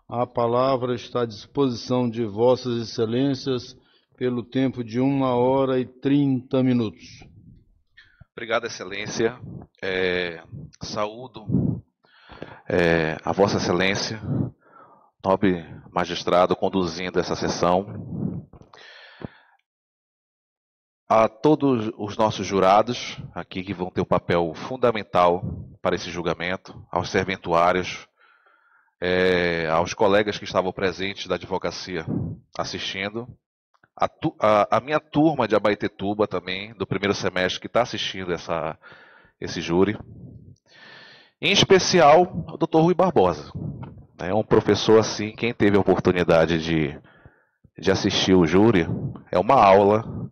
A palavra está à disposição de Vossas Excelências pelo tempo de 1 hora e 30 minutos. Obrigado, Excelência. Saúdo a Vossa Excelência, nobre magistrado conduzindo essa sessão. A todos os nossos jurados aqui que vão ter um papel fundamental para esse julgamento, aos serventuários, aos colegas que estavam presentes da advocacia assistindo, a minha turma de Abaetetuba também, do primeiro semestre, que está assistindo esse júri. Em especial, o Dr. Rui Barbosa. É um professor assim, quem teve a oportunidade de assistir o júri, é uma aula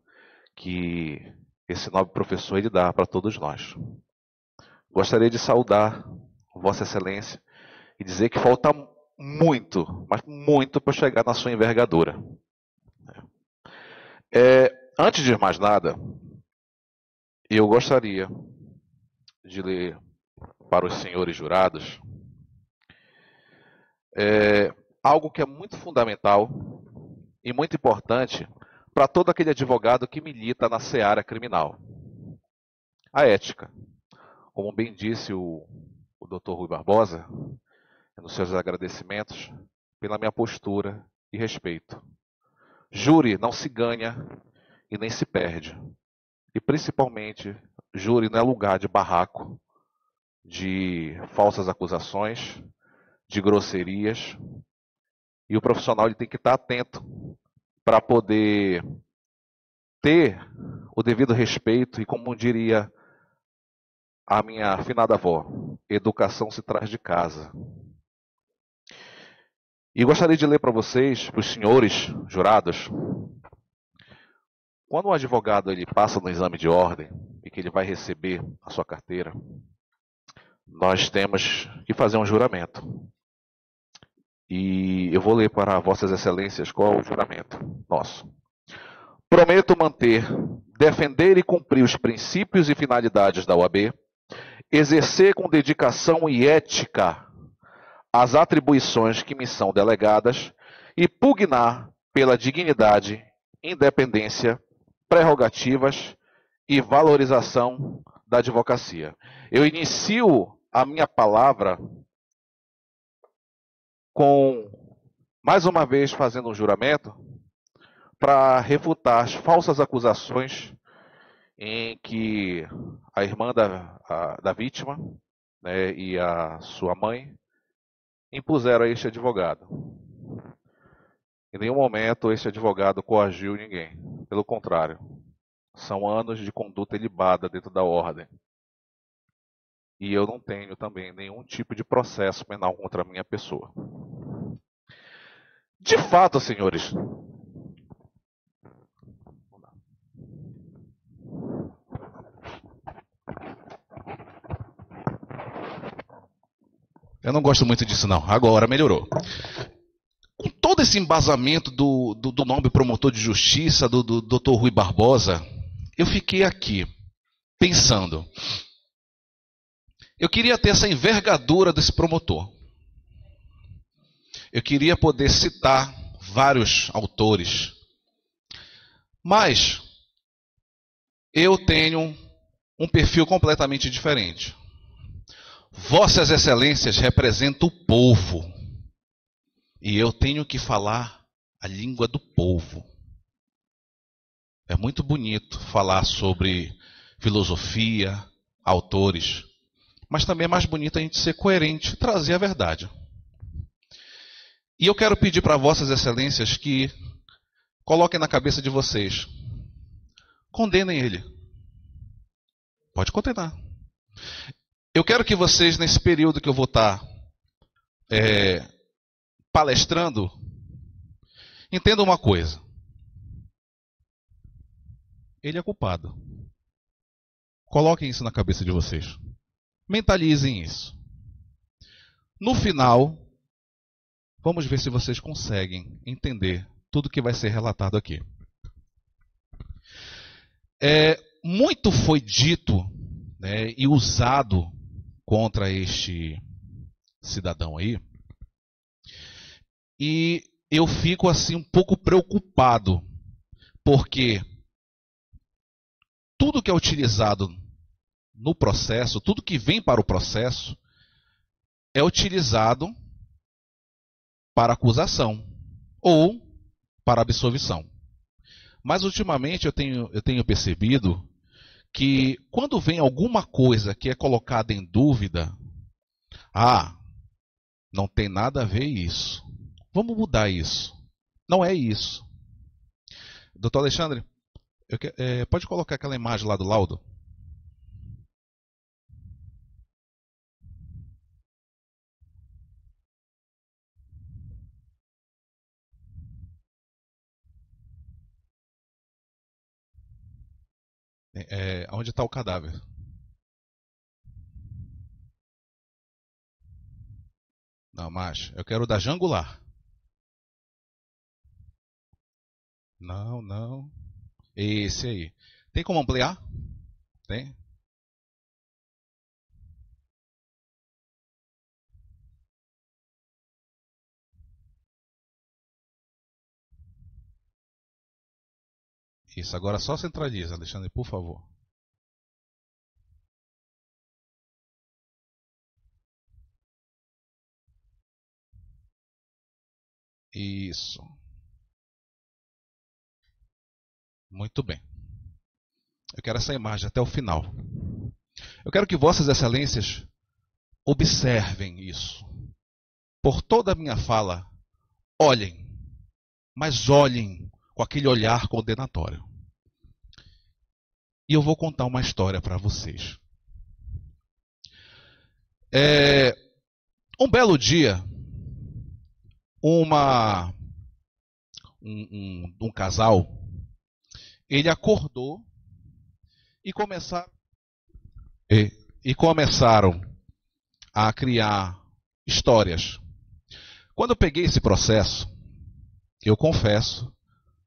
que esse nobre professor ele dá para todos nós. Gostaria de saudar Vossa Excelência e dizer que falta muito, mas muito para chegar na sua envergadura. Antes de mais nada, eu gostaria de ler para os senhores jurados algo que é muito fundamental e muito importante para todo aquele advogado que milita na seara criminal. A ética. Como bem disse o Dr. Rui Barbosa, nos seus agradecimentos, pela minha postura e respeito. Júri não se ganha e nem se perde. E principalmente, júri não é lugar de barraco, de falsas acusações, de grosserias. E o profissional ele tem que estar atento para poder ter o devido respeito e, como diria a minha afinada avó, educação se traz de casa. E gostaria de ler para vocês, para os senhores jurados, quando um advogado ele passa no exame de ordem e que ele vai receber a sua carteira, nós temos que fazer um juramento. E eu vou ler para Vossas Excelências qual é o juramento nosso. Prometo manter, defender e cumprir os princípios e finalidades da OAB, exercer com dedicação e ética as atribuições que me são delegadas e pugnar pela dignidade, independência, prerrogativas e valorização da advocacia. Eu inicio a minha palavra com, mais uma vez, fazendo um juramento para refutar as falsas acusações em que a irmã da vítima, né, e a sua mãe impuseram a este advogado. Em nenhum momento este advogado coagiu ninguém. Pelo contrário, são anos de conduta ilibada dentro da ordem. E eu não tenho também nenhum tipo de processo penal contra a minha pessoa. De fato, senhores, eu não gosto muito disso não. Agora melhorou. Com todo esse embasamento do nobre promotor de justiça, do Dr. Rui Barbosa, eu fiquei aqui pensando. Eu queria ter essa envergadura desse promotor. Eu queria poder citar vários autores. Mas eu tenho um perfil completamente diferente. Vossas Excelências representam o povo. E eu tenho que falar a língua do povo. É muito bonito falar sobre filosofia, autores. Mas também é mais bonito a gente ser coerente, trazer a verdade. E eu quero pedir para Vossas Excelências que coloquem na cabeça de vocês. Condenem ele. Pode condenar. Eu quero que vocês, nesse período que eu vou estar palestrando, entendam uma coisa. Ele é culpado. Coloquem isso na cabeça de vocês. Mentalizem isso. No final, vamos ver se vocês conseguem entender tudo que vai ser relatado aqui. Muito foi dito, né, e usado contra este cidadão aí. E eu fico assim um pouco preocupado, porque tudo que é utilizado no processo, tudo que vem para o processo, é utilizado para acusação ou para absolvição. Mas ultimamente eu tenho percebido que quando vem alguma coisa que é colocada em dúvida, não tem nada a ver isso. Vamos mudar isso. Não é isso. Doutor Alexandre, pode colocar aquela imagem lá do laudo? Onde está o cadáver? Não, mas eu quero o da jangular. Não. Esse aí. Tem como ampliar? Tem? Isso, agora só centraliza, Alexandre, por favor. Isso. Muito bem. Eu quero essa imagem até o final. Eu quero que Vossas Excelências observem isso. Por toda a minha fala, olhem, mas olhem com aquele olhar condenatório. E eu vou contar uma história para vocês. Um belo dia, um casal, ele acordou e começaram a criar histórias. Quando eu peguei esse processo, eu confesso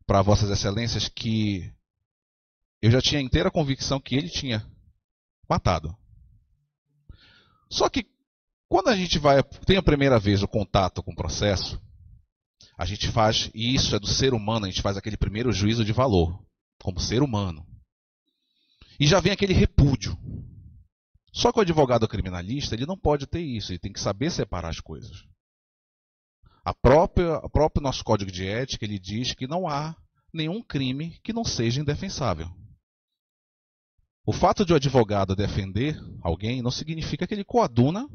para Vossas Excelências que eu já tinha inteira convicção que ele tinha matado. Só que quando a gente tem a primeira vez o contato com o processo, a gente faz, e isso é do ser humano, a gente faz aquele primeiro juízo de valor, como ser humano. E já vem aquele repúdio. Só que o advogado criminalista, ele não pode ter isso, ele tem que saber separar as coisas. O próprio nosso código de ética, ele diz que não há nenhum crime que não seja indefensável. O fato de o advogado defender alguém não significa que ele coaduna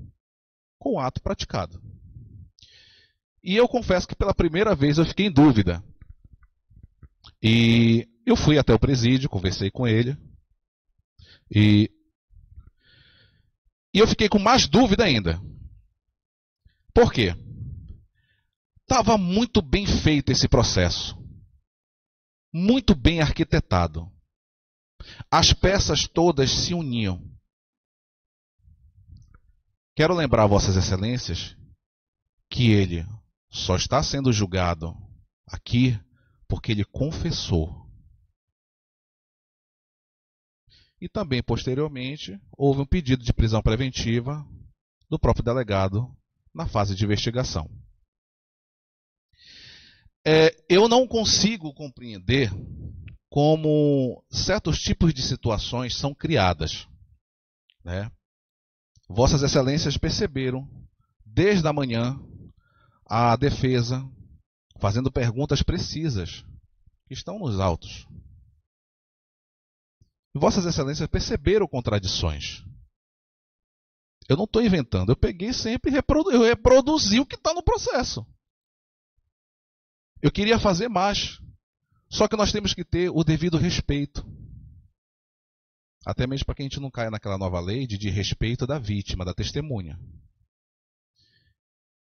com o ato praticado. E eu confesso que pela primeira vez eu fiquei em dúvida. E eu fui até o presídio, conversei com ele. E eu fiquei com mais dúvida ainda. Por quê? Estava muito bem feito esse processo. Muito bem arquitetado. As peças todas se uniam. Quero lembrar a Vossas Excelências que ele só está sendo julgado aqui porque ele confessou. E também, posteriormente, houve um pedido de prisão preventiva do próprio delegado na fase de investigação. Eu não consigo compreender como certos tipos de situações são criadas, né? Vossas Excelências perceberam, desde a manhã, a defesa fazendo perguntas precisas, que estão nos autos. Vossas Excelências perceberam contradições. Eu não estou inventando, eu peguei sempre e eu reproduzi o que está no processo. Eu queria fazer mais, só que nós temos que ter o devido respeito. Até mesmo para que a gente não caia naquela nova lei de respeito da vítima, da testemunha.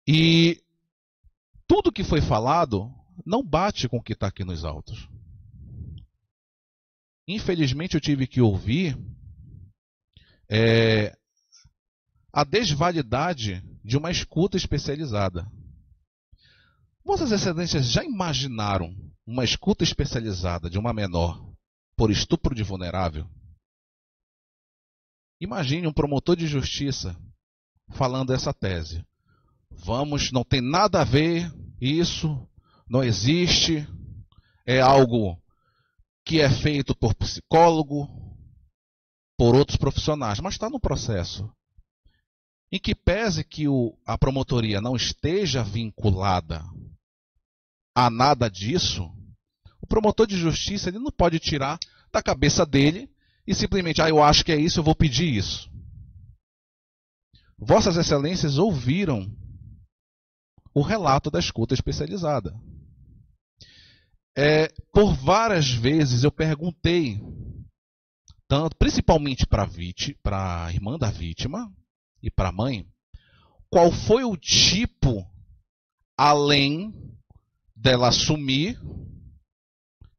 E tudo que foi falado não bate com o que está aqui nos autos. Infelizmente eu tive que ouvir a desvalidade de uma escuta especializada. Vossas Excelências já imaginaram uma escuta especializada de uma menor por estupro de vulnerável? Imagine um promotor de justiça falando essa tese. Não tem nada a ver isso não existe, é algo que é feito por psicólogo, por outros profissionais, mas está no processo. Em que pese que a promotoria não esteja vinculada a nada disso, o promotor de justiça ele não pode tirar da cabeça dele e simplesmente, eu acho que é isso, eu vou pedir isso. Vossas Excelências ouviram o relato da escuta especializada. Por várias vezes eu perguntei, principalmente para a irmã da vítima e para a mãe, qual foi o tipo, além dela assumir,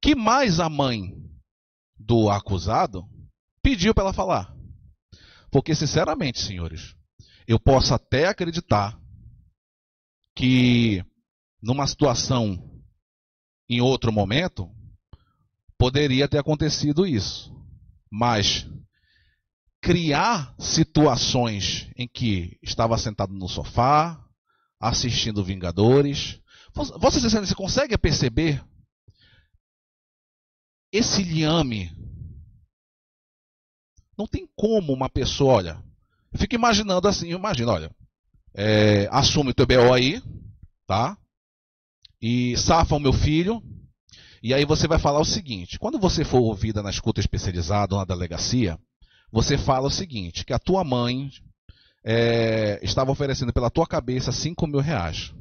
que mais a mãe do acusado pediu para ela falar. Porque, sinceramente, senhores, eu posso até acreditar que numa situação, em outro momento, poderia ter acontecido isso. Mas criar situações em que estava sentado no sofá, assistindo Vingadores. Vocês você consegue perceber esse liame? Não tem como uma pessoa, olha, eu fico imaginando assim, olha, assume o teu BO aí, tá? E safa o meu filho. E aí você vai falar o seguinte, quando você for ouvida na escuta especializada ou na delegacia, você fala o seguinte, que a tua mãe estava oferecendo pela tua cabeça 5 mil reais.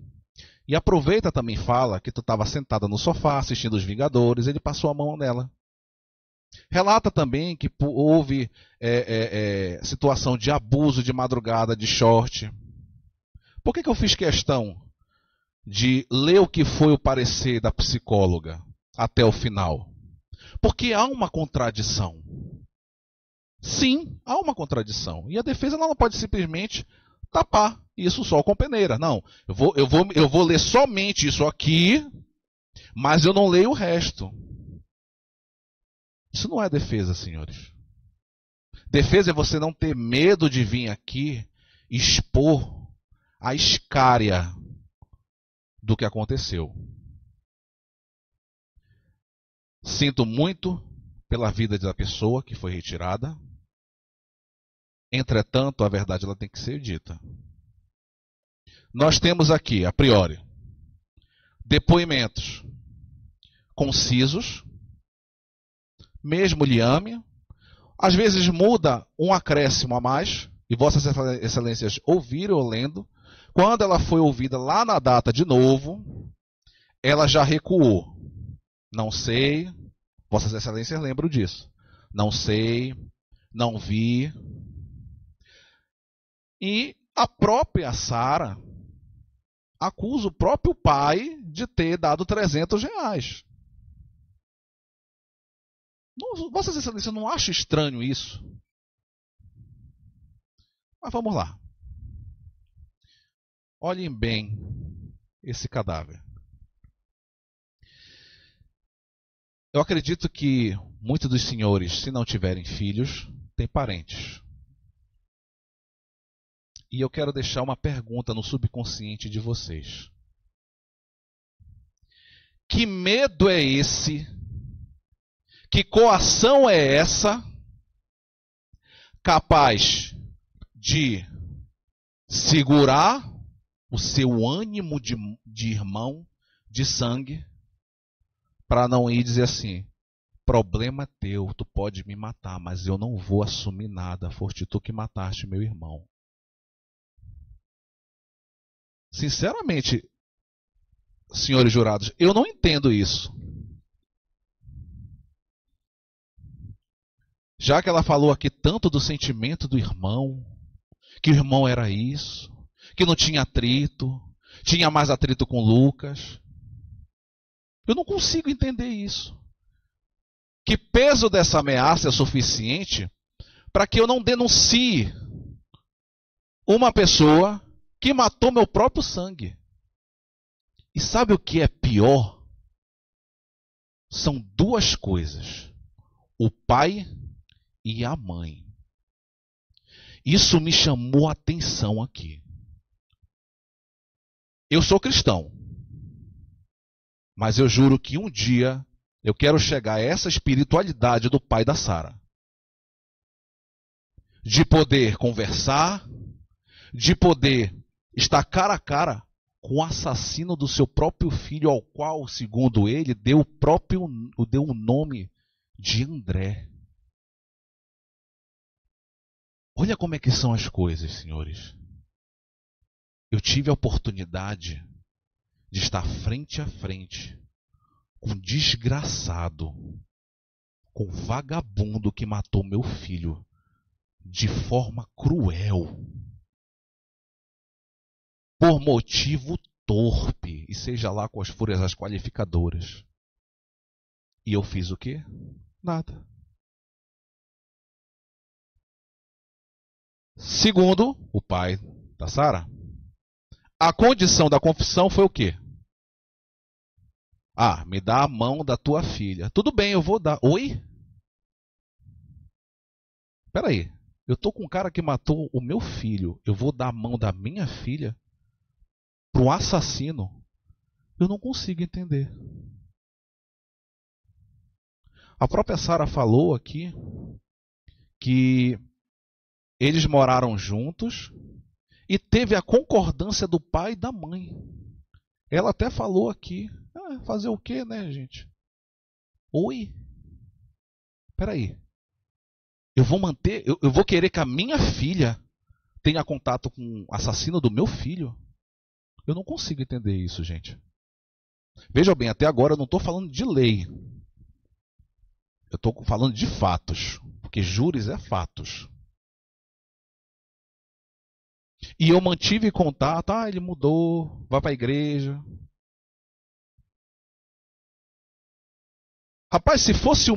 E aproveita também fala que tu estava sentada no sofá assistindo os Vingadores, ele passou a mão nela. Relata também que houve situação de abuso de madrugada, de short. Por que eu fiz questão de ler o que foi o parecer da psicóloga até o final? Porque há uma contradição. Sim, há uma contradição. E a defesa não pode simplesmente tapar isso só com peneira. Não, eu vou ler somente isso aqui, mas eu não leio o resto. Isso não é defesa, senhores. Defesa é você não ter medo de vir aqui expor a escária do que aconteceu. Sinto muito pela vida da pessoa que foi retirada. Entretanto, a verdade ela tem que ser dita. Nós temos aqui, a priori, depoimentos concisos, mesmo liame, às vezes muda um acréscimo a mais, e Vossas Excelências ouviram ou lendo, quando ela foi ouvida lá na data de novo, ela já recuou. Não sei, Vossas Excelências lembram disso. Não sei, não vi. E a própria Sara acusa o próprio pai de ter dado 300 reais. Vossas Excelências não acham estranho isso? Mas vamos lá. Olhem bem esse cadáver. Eu acredito que muitos dos senhores, se não tiverem filhos, têm parentes. E eu quero deixar uma pergunta no subconsciente de vocês. Que medo é esse? Que coação é essa capaz de segurar o seu ânimo de irmão, de sangue, para não ir dizer assim, problema teu, tu pode me matar, mas eu não vou assumir nada, foste tu que mataste meu irmão. Sinceramente, senhores jurados, eu não entendo isso. Já que ela falou aqui tanto do sentimento do irmão, que o irmão era isso, que não tinha atrito, tinha mais atrito com Lucas. Eu não consigo entender isso. Que peso dessa ameaça é o suficiente para que eu não denuncie uma pessoa que matou meu próprio sangue? E sabe o que é pior? São duas coisas: o pai e a mãe. Isso me chamou a atenção aqui. Eu sou cristão. Mas eu juro que um dia eu quero chegar a essa espiritualidade do pai da Sara. De poder conversar, de poder estar cara a cara com o assassino do seu próprio filho, ao qual, segundo ele, deu o nome de André. Olha como é que são as coisas, senhores. Eu tive a oportunidade de estar frente a frente com um desgraçado, com um vagabundo que matou meu filho de forma cruel, por motivo torpe, e seja lá quais forem as qualificadoras. E eu fiz o quê? Nada. Segundo o pai da Sara, a condição da confissão foi o quê? Ah, me dá a mão da tua filha. Tudo bem, eu vou dar. Oi? Espera aí. Eu tô com um cara que matou o meu filho. Eu vou dar a mão da minha filha para um assassino? Eu não consigo entender. A própria Sara falou aqui que eles moraram juntos e teve a concordância do pai e da mãe. Ela até falou aqui. Fazer o quê, né, gente? Oi? Espera aí. Eu vou querer que a minha filha tenha contato com o assassino do meu filho? Eu não consigo entender isso, gente. Veja bem, até agora eu não estou falando de lei. Eu estou falando de fatos. Porque júris é fatos. E eu mantive contato. Ele mudou, vai para a igreja. Rapaz, se fosse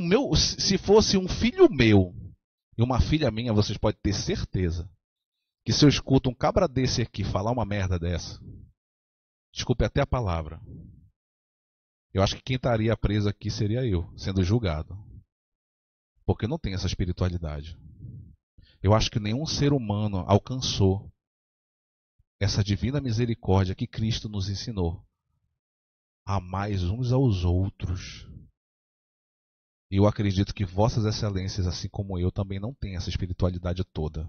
um filho meu e uma filha minha, vocês podem ter certeza que se eu escuto um cabra desse aqui falar uma merda dessa, desculpe até a palavra, eu acho que quem estaria preso aqui seria eu, sendo julgado. Porque não tem essa espiritualidade. Eu acho que nenhum ser humano alcançou essa divina misericórdia que Cristo nos ensinou. Amar uns aos outros. E eu acredito que vossas excelências, assim como eu, também não têm essa espiritualidade toda.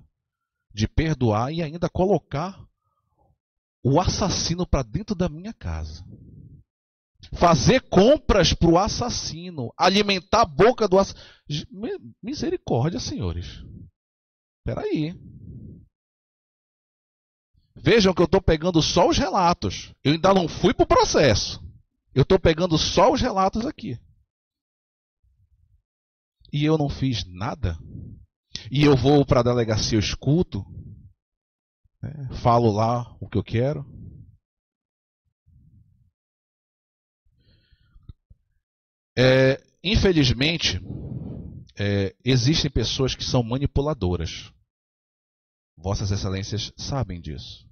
De perdoar e ainda colocar o assassino para dentro da minha casa. Fazer compras para o assassino. Alimentar a boca do assassino. Misericórdia, senhores. Espera aí. Vejam que eu estou pegando só os relatos. Eu ainda não fui para o processo. Eu estou pegando só os relatos aqui. E eu não fiz nada. E eu vou para a delegacia, eu escuto. Falo lá o que eu quero. Infelizmente, existem pessoas que são manipuladoras. Vossas excelências sabem disso.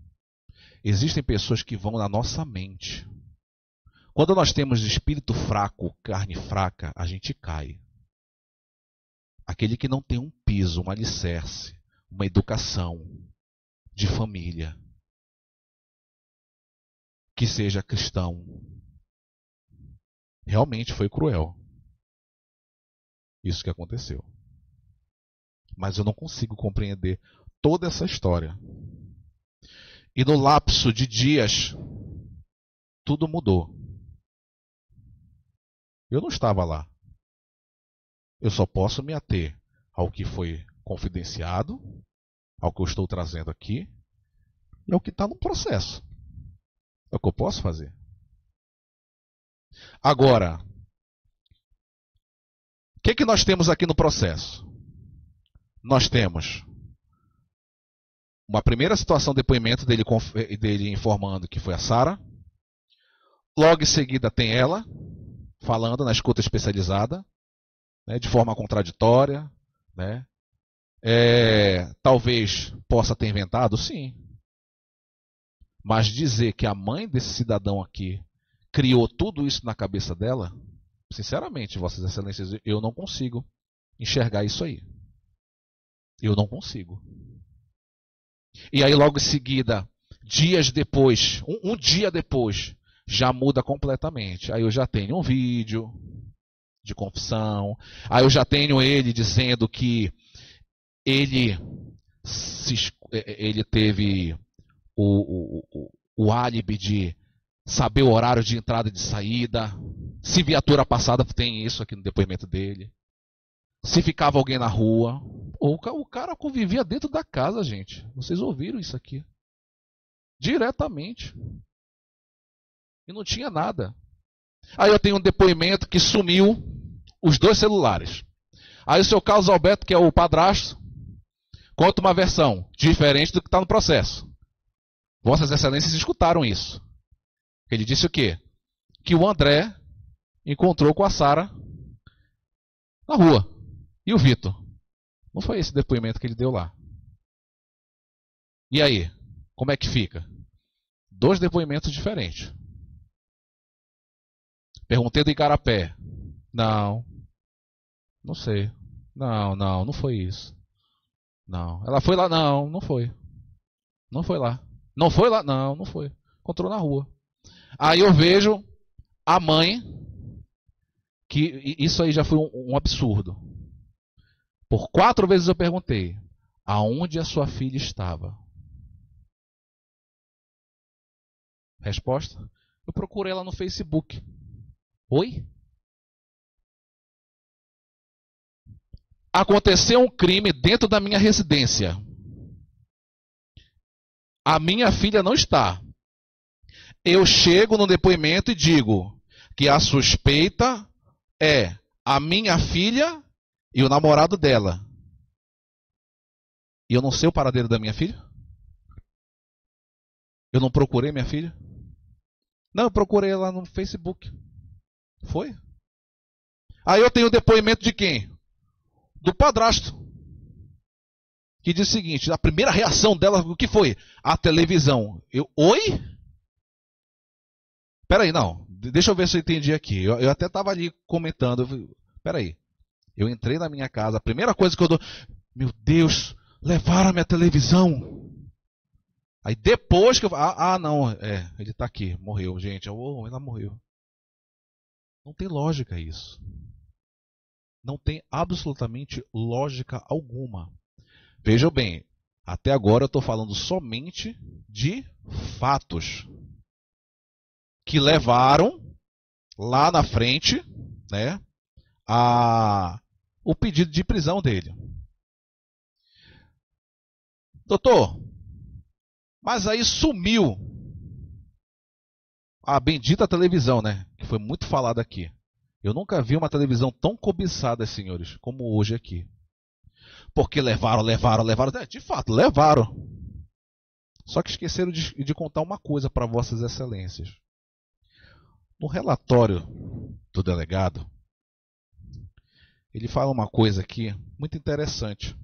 Existem pessoas que vão na nossa mente. Quando nós temos espírito fraco, carne fraca, a gente cai. Aquele que não tem um piso, um alicerce, uma educação de família, que seja cristão, realmente foi cruel isso que aconteceu. Mas eu não consigo compreender toda essa história. E no lapso de dias, tudo mudou. Eu não estava lá. Eu só posso me ater ao que foi confidenciado, ao que eu estou trazendo aqui, e ao que está no processo. É o que eu posso fazer. Agora, o que nós temos aqui no processo? Nós temos uma primeira situação de depoimento dele informando que foi a Sara. Logo em seguida tem ela falando na escuta especializada, de forma contraditória. Talvez possa ter inventado, sim. Mas dizer que a mãe desse cidadão aqui criou tudo isso na cabeça dela, sinceramente, vossas excelências, eu não consigo enxergar isso aí. Eu não consigo. E aí logo em seguida, dias depois, um dia depois, já muda completamente. Aí eu já tenho um vídeo de confissão, aí eu já tenho ele dizendo que ele, ele teve o álibi de saber o horário de entrada e de saída. Se viatura passada, tem isso aqui no depoimento dele. Se ficava alguém na rua. O cara convivia dentro da casa, gente. Vocês ouviram isso aqui? Diretamente. E não tinha nada. Aí eu tenho um depoimento que sumiu os 2 celulares. Aí o seu Carlos Alberto, que é o padrasto, conta uma versão diferente do que está no processo. Vossas Excelências escutaram isso. Ele disse o quê? Que o André encontrou com a Sara na rua. E o Vitor? Não foi esse depoimento que ele deu lá. E aí? Como é que fica? 2 depoimentos diferentes. Perguntei do Igarapé. Não. Não sei. Não foi isso. Não. Ela foi lá? Não, não foi. Não foi lá. Não foi lá? Não, não foi. Encontrou na rua. Aí eu vejo a mãe, que isso aí já foi um absurdo. Por 4 vezes eu perguntei, aonde a sua filha estava? Resposta, eu procurei ela no Facebook. Oi? Aconteceu um crime dentro da minha residência. A minha filha não está. Eu chego no depoimento e digo que a suspeita é a minha filha e o namorado dela. E eu não sei o paradeiro da minha filha? Eu não procurei minha filha? Não, eu procurei ela no Facebook. Foi? Aí eu tenho o depoimento de quem? Do padrasto. Que diz o seguinte, a primeira reação dela, o que foi? A televisão. Oi? Peraí, não. Deixa eu ver se eu entendi aqui. Eu até estava ali comentando. Peraí. Eu entrei na minha casa, a primeira coisa que eu dou... Meu Deus, levaram a minha televisão. Aí depois que eu... não, ele está aqui, morreu, gente. Ela morreu. Não tem lógica isso. Não tem absolutamente lógica alguma. Vejam bem, até agora eu estou falando somente de fatos que levaram lá na frente, né, o pedido de prisão dele. Doutor, mas aí sumiu a bendita televisão, né, que foi muito falada aqui. Eu nunca vi uma televisão tão cobiçada, senhores, como hoje aqui. Porque levaram. De fato, levaram. Só que esqueceram de contar uma coisa para Vossas Excelências. No relatório do delegado, ele fala uma coisa aqui muito interessante.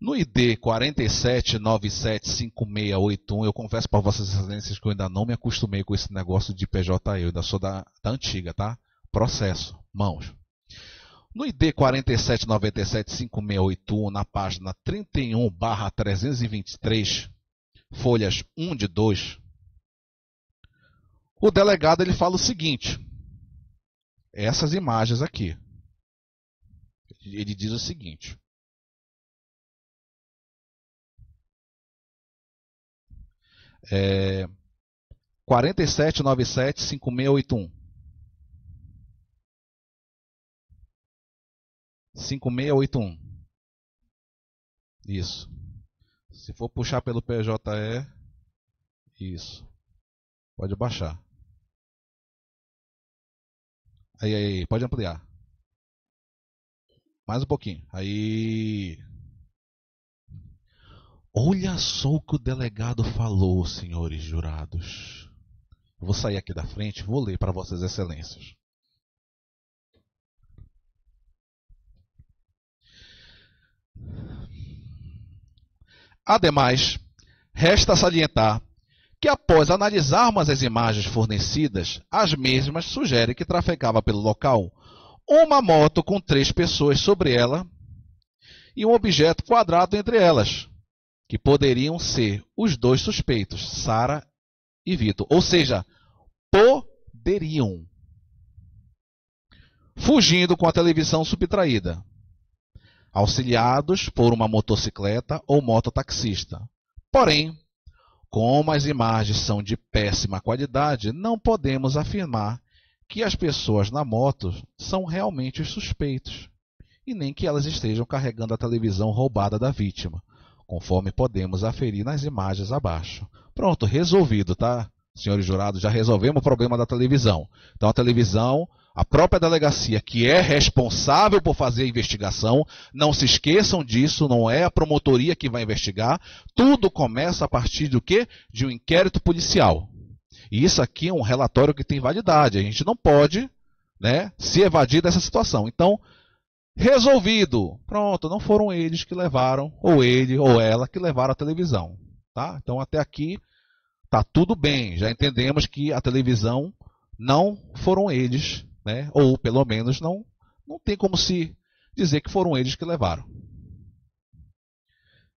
No ID 47975681, eu confesso para Vossas Excelências que eu ainda não me acostumei com esse negócio de PJE, eu ainda sou da antiga, tá? Processo, mãos. No ID 47975681, na página 31/323, folhas 1 de 2, o delegado ele fala o seguinte, essas imagens aqui. Ele diz o seguinte: 47975681. 5681. Isso. Se for puxar pelo PJE, isso. Pode baixar. Aí, pode ampliar. Mais um pouquinho. Aí. Olha só o que o delegado falou, senhores jurados. Eu vou sair aqui da frente e vou ler para Vossas Excelências. Ademais, resta salientar que após analisarmos as imagens fornecidas, as mesmas sugerem que trafegava pelo local uma moto com 3 pessoas sobre ela e um objeto quadrado entre elas, que poderiam ser os 2 suspeitos, Sara e Vitor. Ou seja, poderiam. Fugindo com a televisão subtraída, auxiliados por uma motocicleta ou mototaxista. Porém, como as imagens são de péssima qualidade, não podemos afirmar que as pessoas na moto são realmente os suspeitos, e nem que elas estejam carregando a televisão roubada da vítima, conforme podemos aferir nas imagens abaixo. Pronto, resolvido, tá? Senhores jurados, já resolvemos o problema da televisão. Então a televisão, a própria delegacia, que é responsável por fazer a investigação, não se esqueçam disso, não é a promotoria que vai investigar. Tudo começa a partir do quê? De um inquérito policial. E isso aqui é um relatório que tem validade. A gente não pode, né, se evadir dessa situação. Então, resolvido. Pronto, não foram eles que levaram, ou ele ou ela que levaram a televisão. Tá? Então, até aqui, tá tudo bem. Já entendemos que a televisão não foram eles, né? Ou pelo menos não tem como se dizer que foram eles que levaram.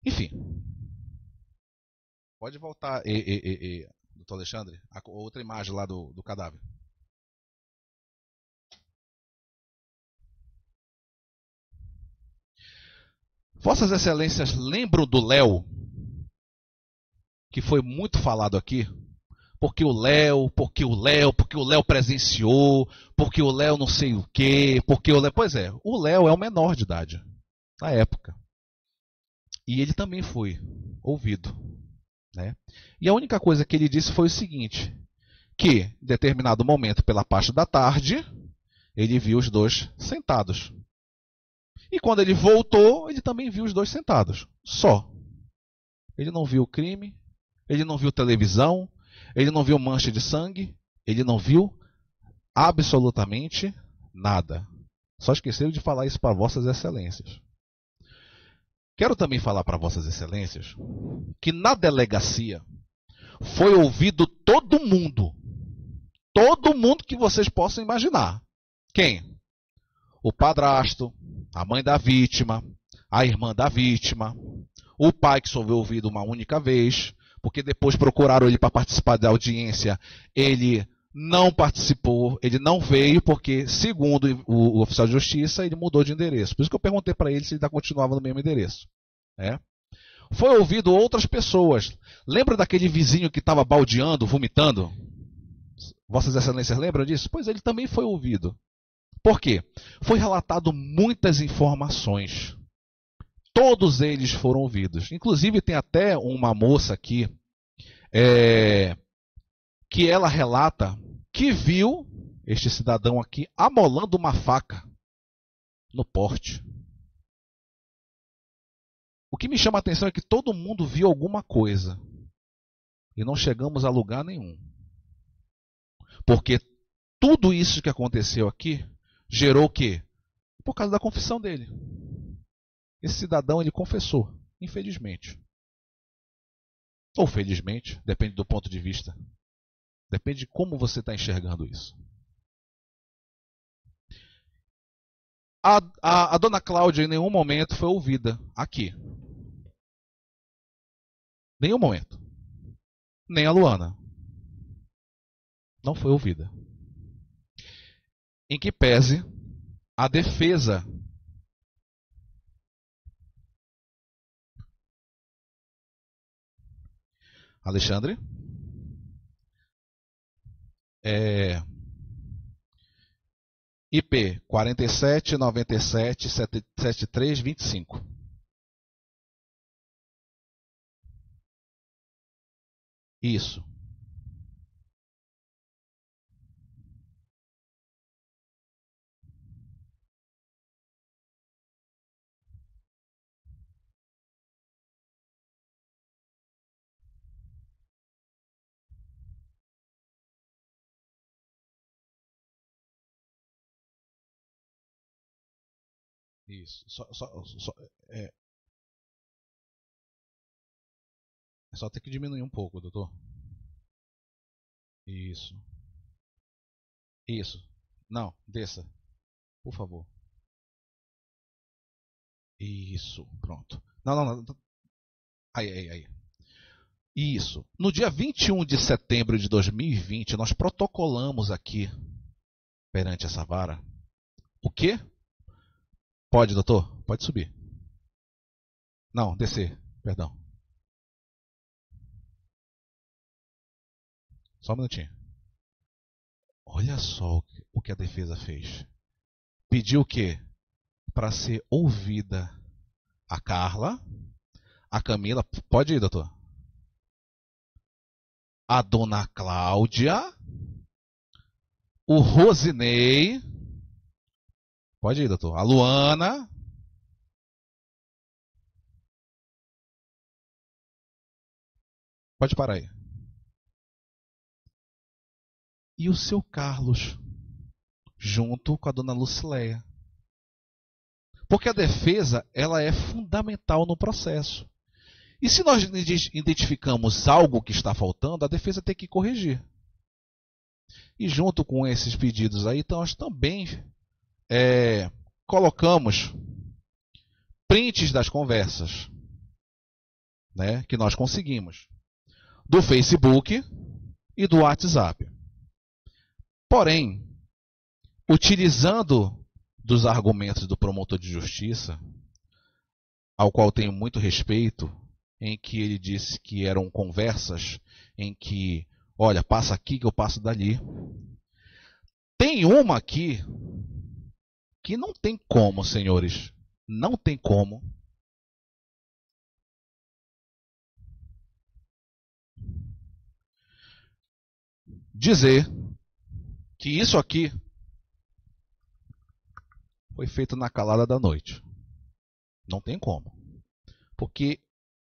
Enfim. Pode voltar, doutor Alexandre, a outra imagem lá do cadáver. Vossas Excelências lembram do Léo, que foi muito falado aqui? Porque o Léo presenciou, porque o Léo não sei o quê, porque o Léo... Pois é, o Léo é o menor de idade, na época. E ele também foi ouvido, né? E a única coisa que ele disse foi o seguinte, que em determinado momento, pela parte da tarde, ele viu os 2 sentados. E quando ele voltou, ele também viu os 2 sentados. Só. Ele não viu o crime, ele não viu televisão, ele não viu mancha de sangue, ele não viu absolutamente nada. Só esqueceram de falar isso para Vossas Excelências. Quero também falar para Vossas Excelências que na delegacia foi ouvido todo mundo. Todo mundo que vocês possam imaginar. Quem? O padrasto, a mãe da vítima, a irmã da vítima, o pai que só foi ouvido uma única vez, porque depois procuraram ele para participar da audiência, ele não participou, ele não veio, porque, segundo o oficial de justiça, ele mudou de endereço. Por isso que eu perguntei para ele se ele ainda continuava no mesmo endereço. Foi ouvido outras pessoas. Lembra daquele vizinho que estava baldeando, vomitando? Vossas Excelências lembram disso? Pois ele também foi ouvido. Por quê? Foi relatado muitas informações. Todos eles foram ouvidos. Inclusive tem até uma moça aqui que ela relata que viu este cidadão aqui amolando uma faca no porte. O que me chama a atenção é que todo mundo viu alguma coisa e não chegamos a lugar nenhum. Porque tudo isso que aconteceu aqui gerou o quê? Por causa da confissão dele. Esse cidadão, ele confessou, infelizmente. Ou felizmente, depende do ponto de vista. Depende de como você está enxergando isso. A dona Cláudia em nenhum momento foi ouvida aqui. Nenhum momento. Nem a Luana. Não foi ouvida. Em que pese a defesa Alexandre IP 47 97 73 25. Isso. Isso. É só ter que diminuir um pouco, doutor. Isso. Isso. Não, desça. Por favor. Isso, pronto. Não. Aí. Isso. No dia 21 de setembro de 2020, nós protocolamos aqui, perante essa vara, o quê? Pode, doutor? Pode subir. Não, descer. Perdão. Só um minutinho. Olha só o que a defesa fez. Pediu o quê? Para ser ouvida a Carla, a Camila, pode ir, doutor? A dona Cláudia, o Rosinei, pode ir, doutor? A Luana, pode parar aí. E o seu Carlos, junto com a dona Lucileia. Porque a defesa, ela é fundamental no processo. E se nós identificamos algo que está faltando, a defesa tem que corrigir. E junto com esses pedidos aí, então, nós também colocamos prints das conversas, né, que nós conseguimos, do Facebook e do WhatsApp. Porém, utilizando dos argumentos do promotor de justiça, ao qual tenho muito respeito, em que ele disse que eram conversas em que, olha, passa aqui que eu passo dali. Tem uma aqui que não tem como, senhores, não tem como dizer que isso aqui foi feito na calada da noite. Não tem como. Porque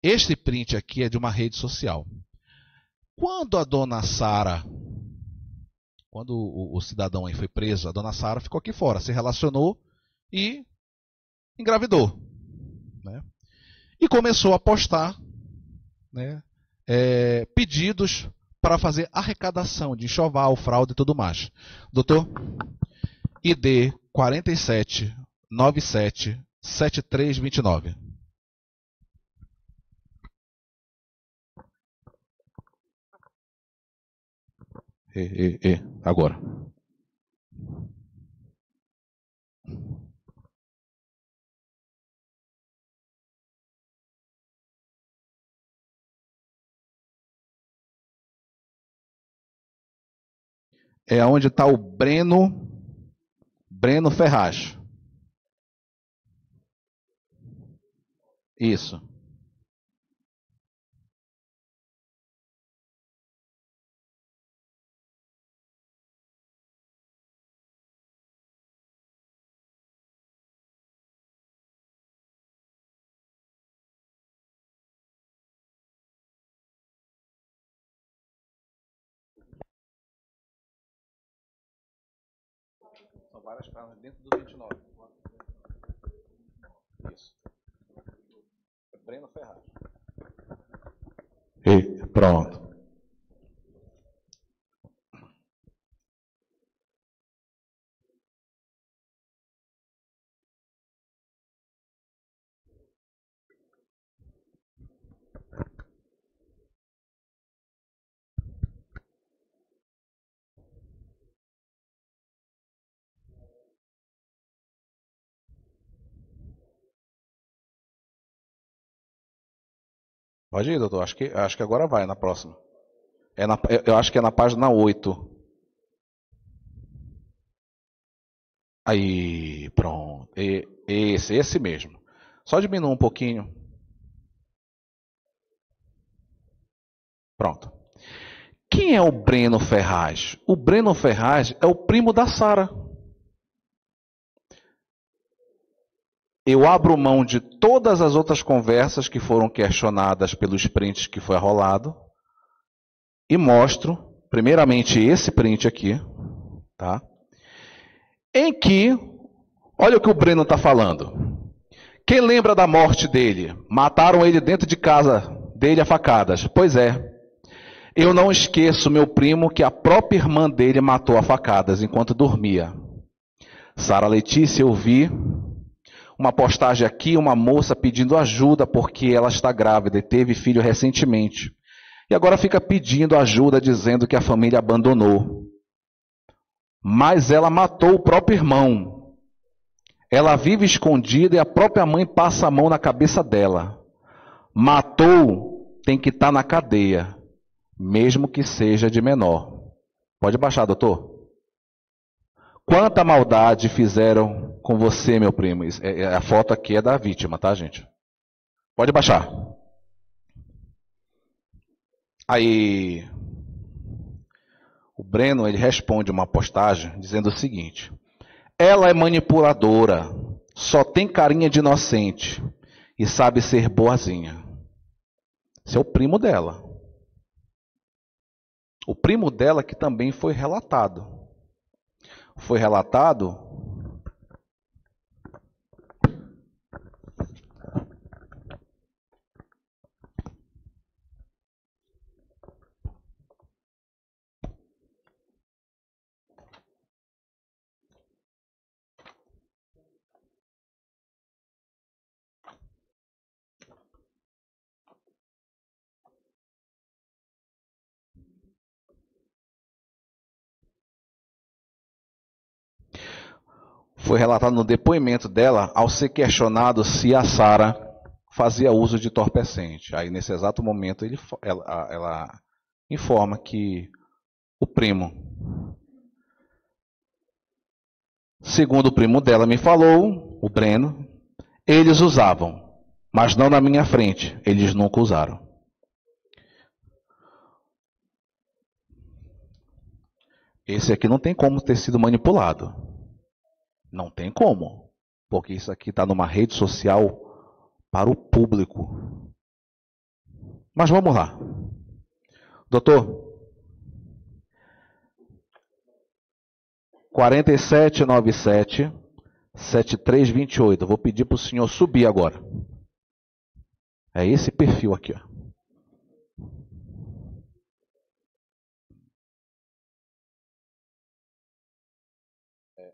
este print aqui é de uma rede social. Quando a dona Sara, quando o cidadão aí foi preso, a dona Sara ficou aqui fora, se relacionou e engravidou, né? E começou a postar, né, pedidos para fazer arrecadação de enxoval, fralda e tudo mais. Doutor, ID 47977329. Agora. É onde está o Breno Ferraz. Isso. São várias páginas dentro do 29. Isso. Breno Ferraz. E pronto. Pode ir, doutor. Acho que agora vai na próxima. Eu acho que é na página 8. Aí, pronto. Esse mesmo. Só diminua um pouquinho. Pronto. Quem é o Breno Ferraz? O Breno Ferraz é o primo da Sara. Eu abro mão de todas as outras conversas que foram questionadas pelos prints que foi rolado e mostro, primeiramente, esse print aqui, tá? Em que, olha o que o Breno está falando. Quem lembra da morte dele? Mataram ele dentro de casa dele a facadas. Pois é. Eu não esqueço meu primo que a própria irmã dele matou a facadas enquanto dormia. Sara Letícia, eu vi uma postagem aqui, uma moça pedindo ajuda porque ela está grávida e teve filho recentemente. E agora fica pedindo ajuda, dizendo que a família abandonou. Mas ela matou o próprio irmão. Ela vive escondida e a própria mãe passa a mão na cabeça dela. Matou, tem que estar na cadeia, mesmo que seja de menor. Pode baixar, doutor. Quanta maldade fizeram com você, meu primo? A foto aqui é da vítima, tá, gente? Pode baixar. Aí, o Breno, ele responde uma postagem dizendo o seguinte: ela é manipuladora, só tem carinha de inocente e sabe ser boazinha. Esse é o primo dela. O primo dela que também foi relatado. Foi relatado no depoimento dela, ao ser questionado se a Sara fazia uso de entorpecente. Aí, nesse exato momento, ela informa que o primo, segundo o primo dela me falou, o Breno, eles usavam, mas não na minha frente, eles nunca usaram. Esse aqui não tem como ter sido manipulado. Não tem como, porque isso aqui está numa rede social para o público. Mas vamos lá. Doutor, 4797-7328. Vou pedir para o senhor subir agora. É esse perfil aqui, ó.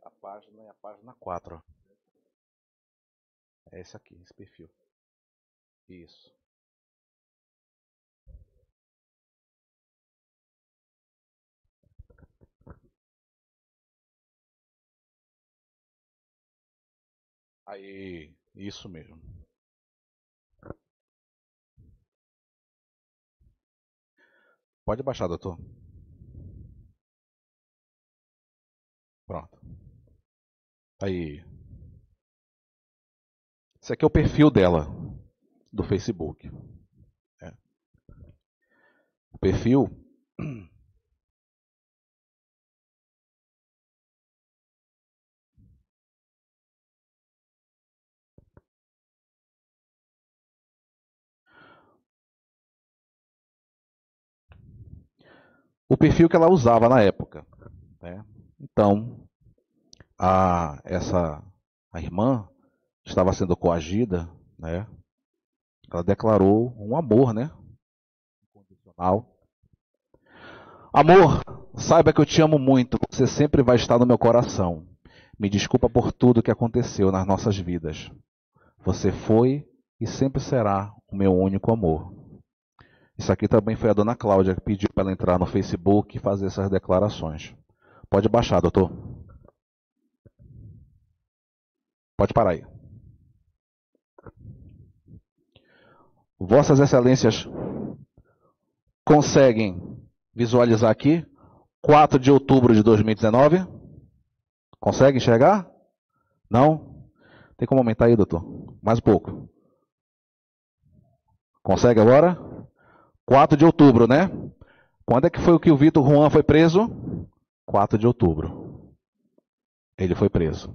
A página é a página 4. Ó. É esse aqui, esse perfil. Isso. Aí, isso mesmo. Pode baixar, doutor. Pronto. Aí. Esse aqui é o perfil dela, do Facebook. É. O perfil. O perfil que ela usava na época. Né? Então, a irmã estava sendo coagida, né? Ela declarou um amor, né? Incondicional. Amor, saiba que eu te amo muito, você sempre vai estar no meu coração. Me desculpa por tudo que aconteceu nas nossas vidas. Você foi e sempre será o meu único amor. Isso aqui também foi a dona Cláudia que pediu para ela entrar no Facebook e fazer essas declarações. Pode baixar, doutor. Pode parar aí. Vossas Excelências conseguem visualizar aqui 4 de outubro de 2019? Consegue enxergar? Não? Tem como aumentar aí, doutor? Mais um pouco. Consegue agora? 4 de outubro, né? Quando é que foi que o Vitor Juan foi preso? 4 de outubro. Ele foi preso.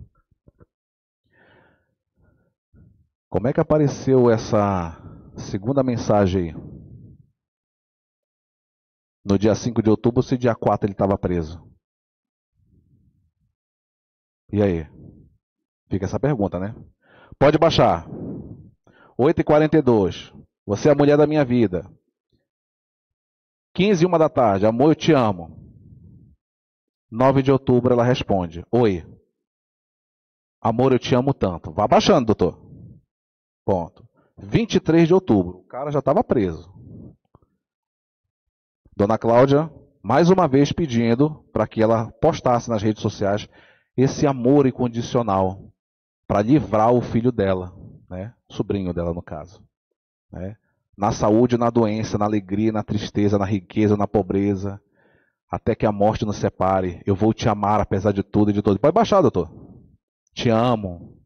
Como é que apareceu essa segunda mensagem aí? No dia 5 de outubro, se dia 4 ele estava preso? E aí? Fica essa pergunta, né? Pode baixar. 8h42. Você é a mulher da minha vida. 15h01 da tarde. Amor, eu te amo. 9 de outubro ela responde. Oi. Amor, eu te amo tanto. Vá baixando, doutor. Ponto. 23 de outubro. O cara já estava preso. Dona Cláudia, mais uma vez pedindo para que ela postasse nas redes sociais esse amor incondicional para livrar o filho dela, né? Sobrinho dela, no caso. Né? Na saúde, na doença, na alegria, na tristeza, na riqueza, na pobreza, até que a morte nos separe. Eu vou te amar apesar de tudo e de todo. Pode baixar, doutor. Te amo.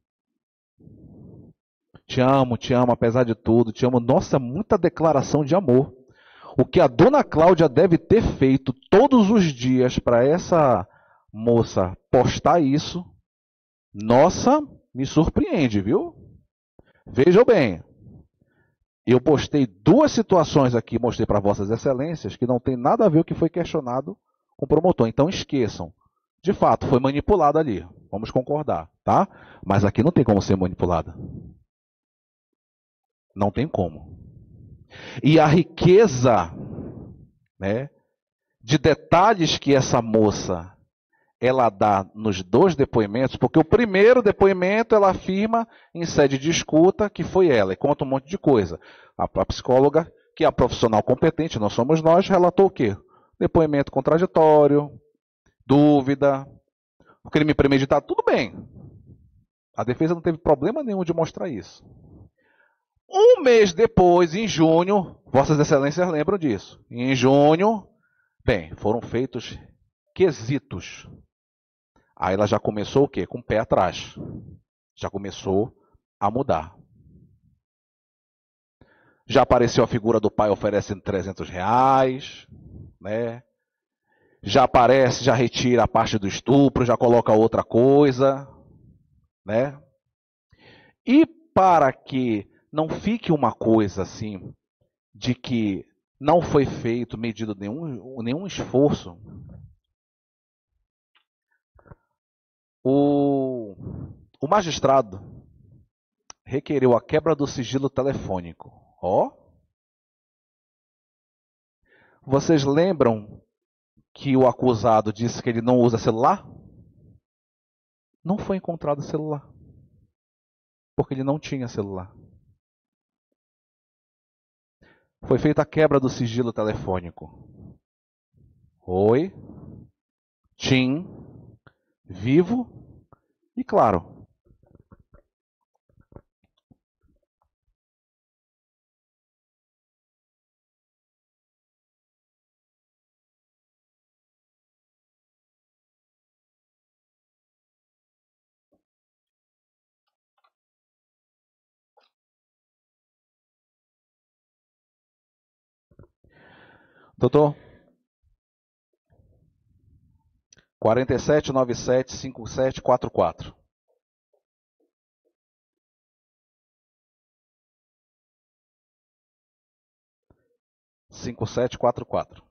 Te amo apesar de tudo. Te amo. Nossa, muita declaração de amor. O que a dona Cláudia deve ter feito todos os dias para essa moça postar isso, nossa, me surpreende, viu? Vejam bem, eu postei 2 situações aqui, mostrei para vossas excelências, que não tem nada a ver com o que foi questionado com o promotor. Então esqueçam. De fato, foi manipulado ali. Vamos concordar, tá? Mas aqui não tem como ser manipulada. Não tem como. E a riqueza, né, de detalhes que essa moça ela dá nos 2 depoimentos, porque o primeiro depoimento ela afirma em sede de escuta que foi ela, e conta um monte de coisa. A psicóloga, que é a profissional competente, não somos nós, relatou o quê? Depoimento contraditório, dúvida, o crime premeditado, tudo bem. A defesa não teve problema nenhum de mostrar isso. Um mês depois, em junho, vossas excelências lembram disso. Em junho, bem, foram feitos quesitos. Aí ela já começou o quê? Com o pé atrás. Já começou a mudar. Já apareceu a figura do pai oferecendo R$300, né? Já aparece, já retira a parte do estupro, já coloca outra coisa, né? E para que não fique uma coisa assim, de que não foi feito, medido nenhum esforço, o magistrado requereu a quebra do sigilo telefônico. Ó. Vocês lembram que o acusado disse que ele não usa celular? Não foi encontrado celular. Porque ele não tinha celular. Foi feita a quebra do sigilo telefônico. Oi, Tim, Vivo e Claro. Doutor? 47975744. Cinco sete quatro quatro.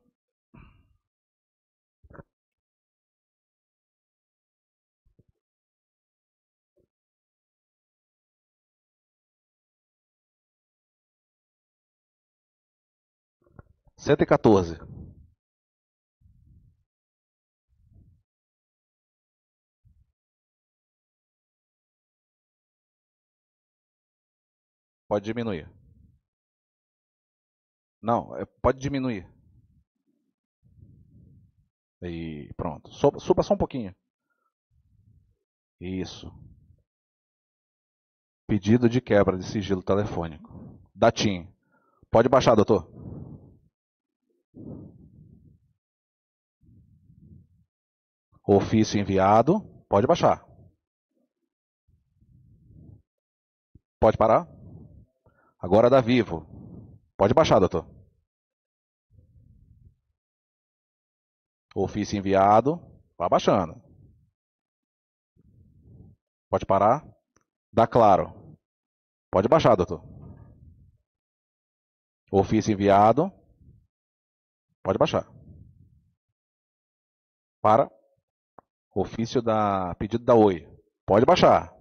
Cento e 114. Pode diminuir. Não, pode diminuir. E pronto. Suba só um pouquinho. Isso. Pedido de quebra de sigilo telefônico. Da TIM. Pode baixar, doutor. Ofício enviado. Pode baixar. Pode parar? Agora da Vivo. Pode baixar, doutor. Ofício enviado. Vá baixando. Pode parar? Da Claro. Pode baixar, doutor. Ofício enviado. Pode baixar. Para. Ofício da pedido da Oi. Pode baixar.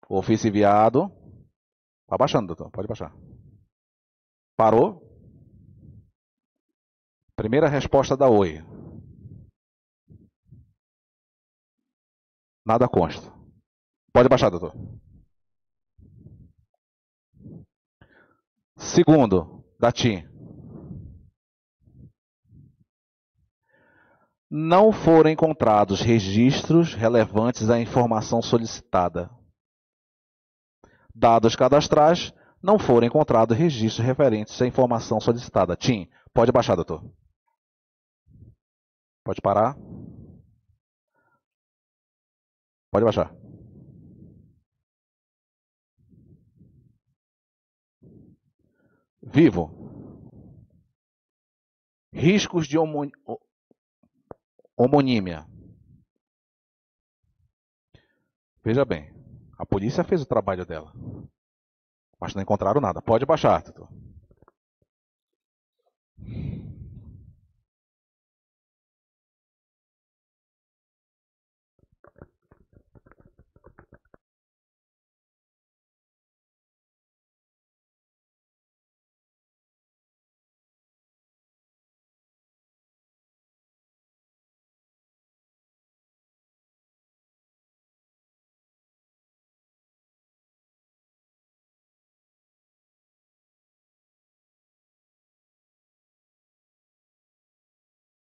Ofício enviado. Vai baixando, doutor. Pode baixar. Parou? Primeira resposta da Oi. Nada consta. Pode baixar, doutor. Segundo, da TIM. Não foram encontrados registros relevantes à informação solicitada. Dados cadastrais, não foram encontrados registros referentes à informação solicitada. TIM, pode baixar, doutor. Pode parar. Pode baixar. Vivo. Riscos de homonímia. Veja bem, a polícia fez o trabalho dela, mas não encontraram nada. Pode baixar, doutor.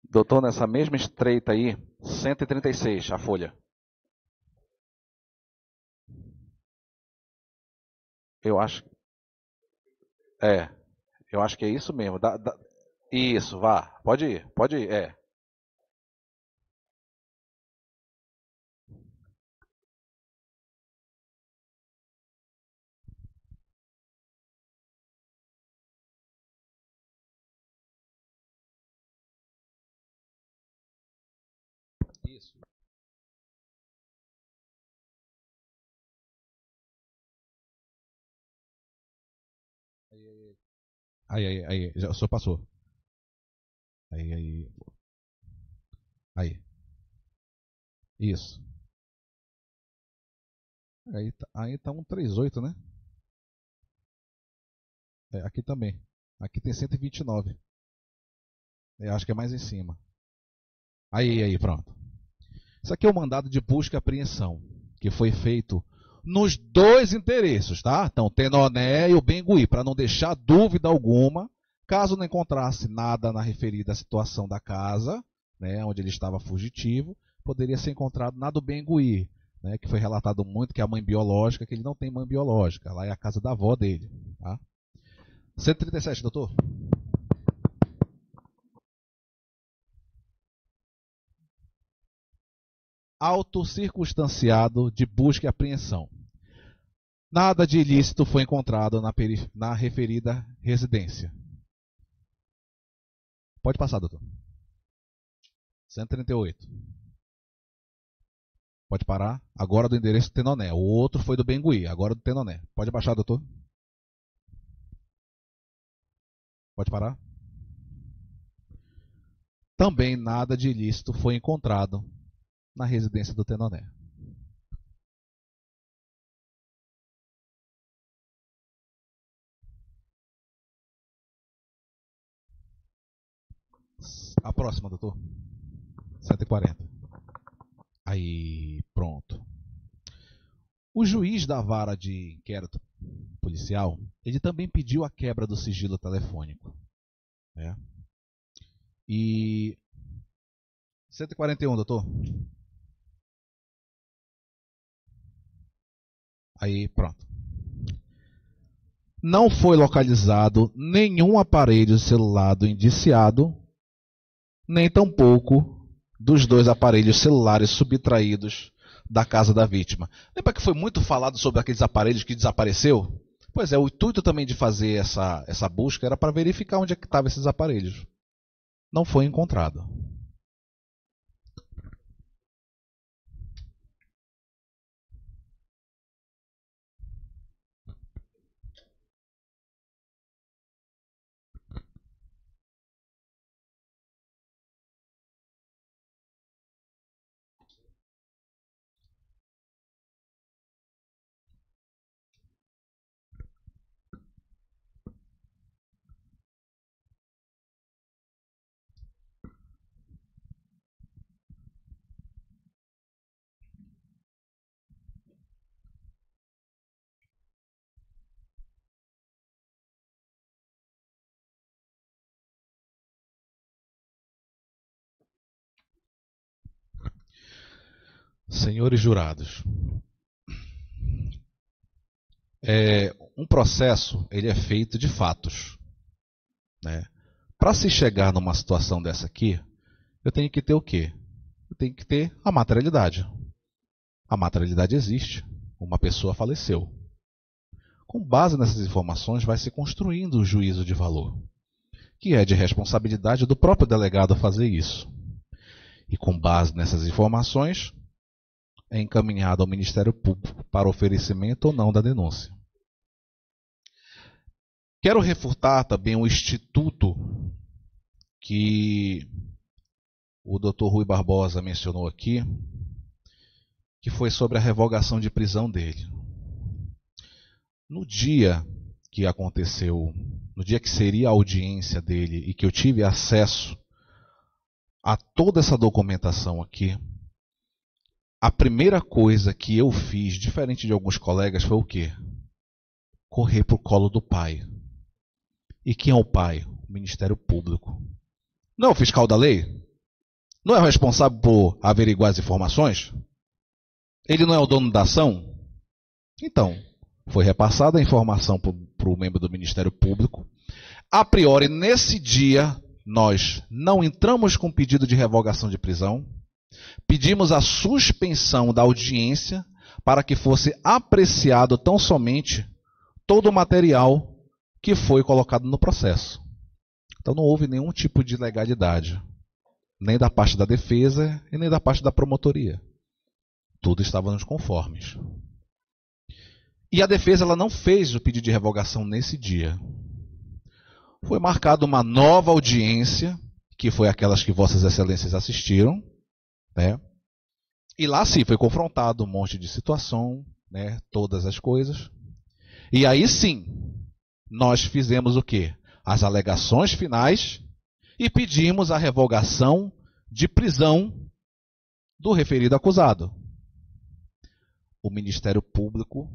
Doutor, nessa mesma estreita aí, 136, a folha. Eu acho. Eu acho que é isso mesmo. Isso, vá. Pode ir, pode ir. Isso. Aí, já, o senhor passou. Aí. Isso. Aí tá 138, né? Aqui também. Aqui tem 129. Acho que é mais em cima. Aí, pronto. Isso aqui é o mandado de busca e apreensão, que foi feito nos dois endereços, tá? Então, Tenoné e o Bengui, para não deixar dúvida alguma, caso não encontrasse nada na referida situação da casa, né, onde ele estava fugitivo, poderia ser encontrado na do Bengui, né, que foi relatado muito que é a mãe biológica, que ele não tem mãe biológica, lá é a casa da avó dele, tá? 137, doutor. Auto circunstanciado de busca e apreensão. Nada de ilícito foi encontrado na referida residência. Pode passar, doutor. 138. Pode parar. Agora do endereço Tenoné. O outro foi do Bengui, agora do Tenoné. Pode baixar, doutor. Pode parar. Também nada de ilícito foi encontrado na residência do Tenoné. A próxima, doutor. 140. Aí, pronto. O juiz da vara de inquérito policial, ele também pediu a quebra do sigilo telefônico. Né? E 141, doutor. Aí, pronto. Não foi localizado nenhum aparelho celular do indiciado, nem tampouco dos dois aparelhos celulares subtraídos da casa da vítima. Lembra que foi muito falado sobre aqueles aparelhos que desapareceu? Pois é, o intuito também de fazer essa busca era para verificar onde é que estavam esses aparelhos. Não foi encontrado. Senhores jurados, um processo ele é feito de fatos, né? Para se chegar numa situação dessa aqui, eu tenho que ter o quê? Eu tenho que ter a materialidade. A materialidade existe. Uma pessoa faleceu. Com base nessas informações, vai se construindo o juízo de valor, que é de responsabilidade do próprio delegado fazer isso. E com base nessas informações, é encaminhado ao Ministério Público para oferecimento ou não da denúncia. Quero refutar também um instituto que o Dr. Rui Barbosa mencionou aqui, que foi sobre a revogação de prisão dele. No dia que aconteceu, no dia que seria a audiência dele e que eu tive acesso a toda essa documentação aqui, a primeira coisa que eu fiz, diferente de alguns colegas, foi o quê? Correr para o colo do pai. E quem é o pai? O Ministério Público. Não é o fiscal da lei? Não é o responsável por averiguar as informações? Ele não é o dono da ação? Então, foi repassada a informação para o membro do Ministério Público. A priori, nesse dia, nós não entramos com pedido de revogação de prisão. Pedimos a suspensão da audiência para que fosse apreciado tão somente todo o material que foi colocado no processo. Então não houve nenhum tipo de ilegalidade, nem da parte da defesa e nem da parte da promotoria. Tudo estava nos conformes. E a defesa ela não fez o pedido de revogação nesse dia. Foi marcada uma nova audiência, que foi aquelas que Vossas Excelências assistiram, né? E lá sim foi confrontado um monte de situação, né? Todas as coisas. E aí sim, nós fizemos o quê? As alegações finais e pedimos a revogação de prisão do referido acusado. O Ministério Público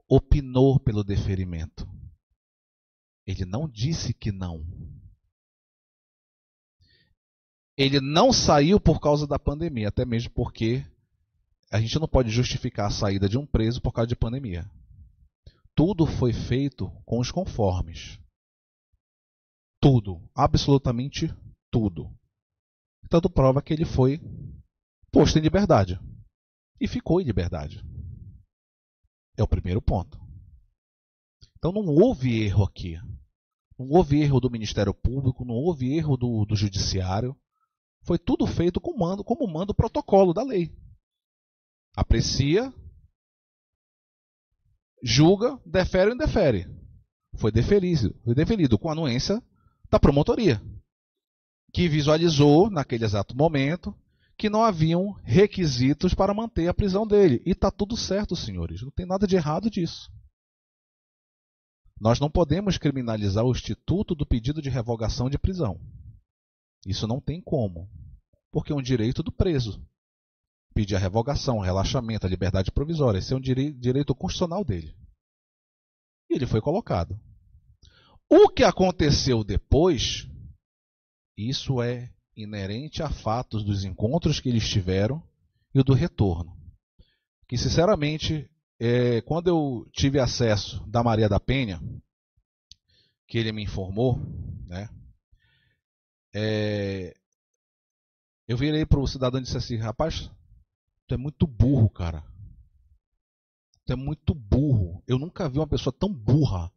opinou pelo deferimento. Ele não disse que não. Ele não saiu por causa da pandemia, até mesmo porque a gente não pode justificar a saída de um preso por causa de pandemia. Tudo foi feito com os conformes. Tudo, absolutamente tudo. Tanto prova que ele foi posto em liberdade. E ficou em liberdade. É o primeiro ponto. Então não houve erro aqui. Não houve erro do Ministério Público, não houve erro do Judiciário. Foi tudo feito como manda o protocolo da lei. Aprecia, julga, defere ou indefere. Foi deferido com a anuência da promotoria, que visualizou, naquele exato momento, que não haviam requisitos para manter a prisão dele. E está tudo certo, senhores. Não tem nada de errado disso. Nós não podemos criminalizar o instituto do pedido de revogação de prisão. Isso não tem como, porque é um direito do preso. Pedir a revogação, o relaxamento, a liberdade provisória. Esse é um direito constitucional dele. E ele foi colocado. O que aconteceu depois, isso é inerente a fatos dos encontros que eles tiveram e o do retorno. Que, sinceramente, quando eu tive acesso da Maria da Penha, que ele me informou, né, eu virei para o cidadão e disse assim: rapaz, tu é muito burro, cara. Tu é muito burro. Eu nunca vi uma pessoa tão burra.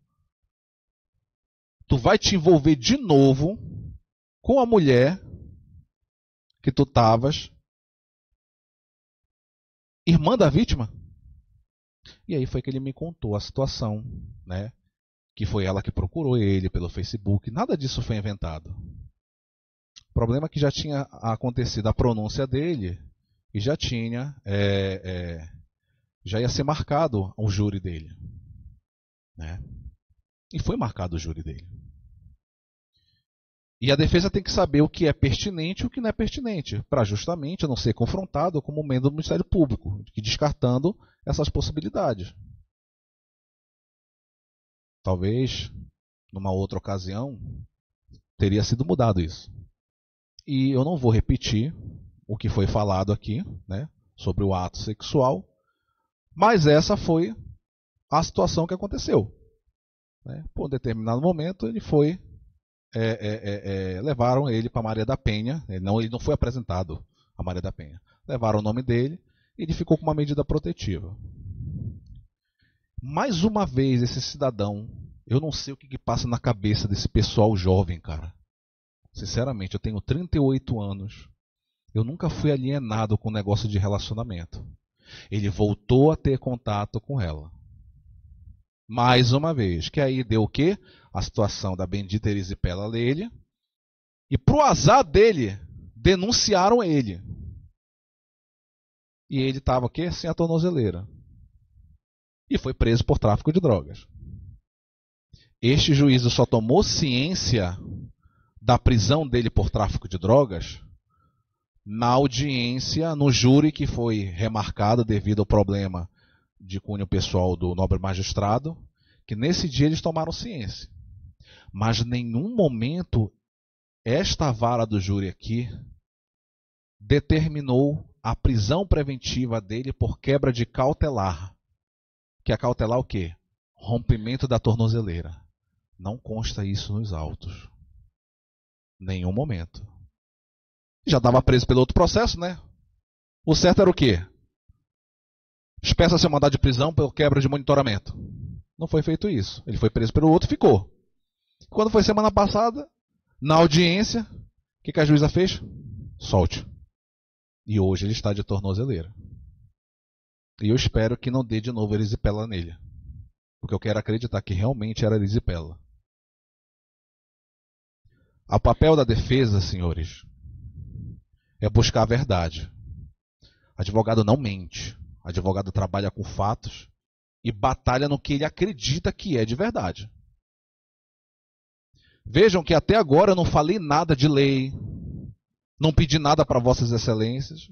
Tu vai te envolver de novo com a mulher que tu estavas, irmã da vítima. E aí foi que ele me contou a situação, né? Que foi ela que procurou ele pelo Facebook. Nada disso foi inventado. O problema é que já tinha acontecido a pronúncia dele e já tinha, já ia ser marcado o júri dele, né? E foi marcado o júri dele. E a defesa tem que saber o que é pertinente e o que não é pertinente, para justamente não ser confrontado como membro do Ministério Público, descartando essas possibilidades. Talvez, numa outra ocasião, teria sido mudado isso. E eu não vou repetir o que foi falado aqui, né? sobre o ato sexual, mas essa foi a situação que aconteceu. Por um determinado momento, ele foi... levaram ele para Maria da Penha. Ele não foi apresentado a Maria da Penha. Levaram o nome dele e ele ficou com uma medida protetiva. Mais uma vez, esse cidadão, eu não sei o que passa na cabeça desse pessoal jovem, cara. Sinceramente, eu tenho 38 anos. Eu nunca fui alienado com negócio de relacionamento. Ele voltou a ter contato com ela. Mais uma vez. Que aí deu o quê? A situação da bendita erisipela nele. E pro azar dele, denunciaram ele. E ele estava o quê? Sem a tornozeleira. E foi preso por tráfico de drogas. Este juízo só tomou ciência da prisão dele por tráfico de drogas na audiência, no júri que foi remarcado devido ao problema de cunho pessoal do nobre magistrado, que nesse dia eles tomaram ciência. Mas em nenhum momento esta vara do júri aqui determinou a prisão preventiva dele por quebra de cautelar. Que é cautelar o quê? Rompimento da tornozeleira. Não consta isso nos autos. Nenhum momento. Já estava preso pelo outro processo, né? O certo era o quê? Peça seu mandado de prisão por quebra de monitoramento. Não foi feito isso. Ele foi preso pelo outro e ficou. Quando foi semana passada, na audiência, o que a juíza fez? Solte. E hoje ele está de tornozeleira. E eu espero que não dê de novo erisipela nele. Porque eu quero acreditar que realmente era erisipela. O papel da defesa, senhores, é buscar a verdade. Advogado não mente. Advogado trabalha com fatos e batalha no que ele acredita que é de verdade. Vejam que até agora eu não falei nada de lei, não pedi nada para vossas excelências.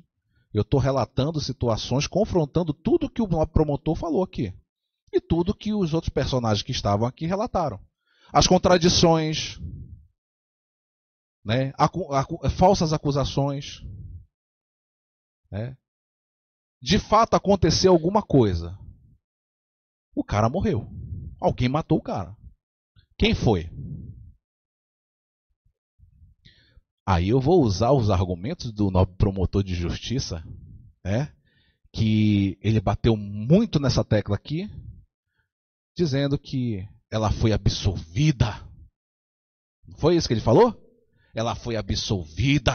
Eu estou relatando situações, confrontando tudo que o promotor falou aqui. E tudo que os outros personagens que estavam aqui relataram. As contradições, né? Falsas acusações. Né? De fato aconteceu alguma coisa. O cara morreu. Alguém matou o cara. Quem foi? Aí eu vou usar os argumentos do nobre promotor de justiça, né, que ele bateu muito nessa tecla aqui, dizendo que ela foi absolvida. Não foi isso que ele falou? Ela foi absolvida.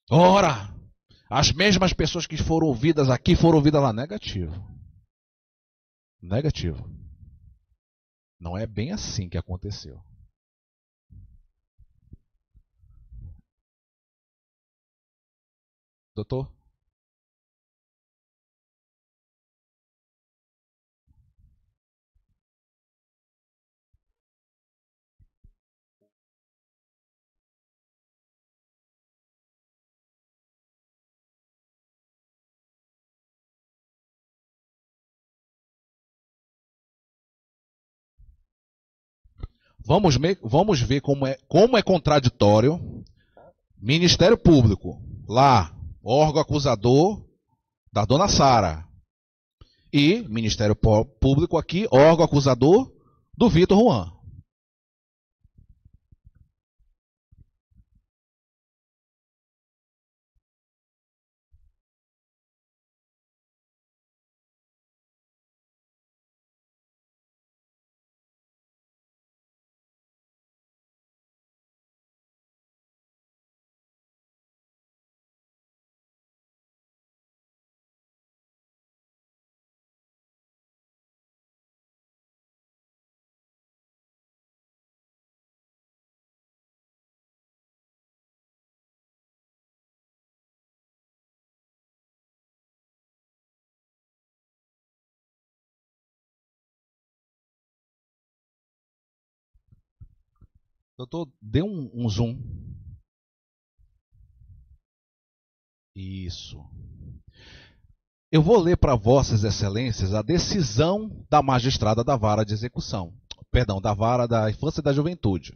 Ora, as mesmas pessoas que foram ouvidas aqui foram ouvidas lá. Negativo. Negativo. Não é bem assim que aconteceu. Doutor? Vamos ver como é contraditório. Ministério Público, lá, órgão acusador da dona Sara. E Ministério Público aqui, órgão acusador do Vitor Juan. Doutor, dê um zoom. Isso. Eu vou ler para vossas excelências a decisão da magistrada da vara de execução. Perdão, da vara da infância e da juventude.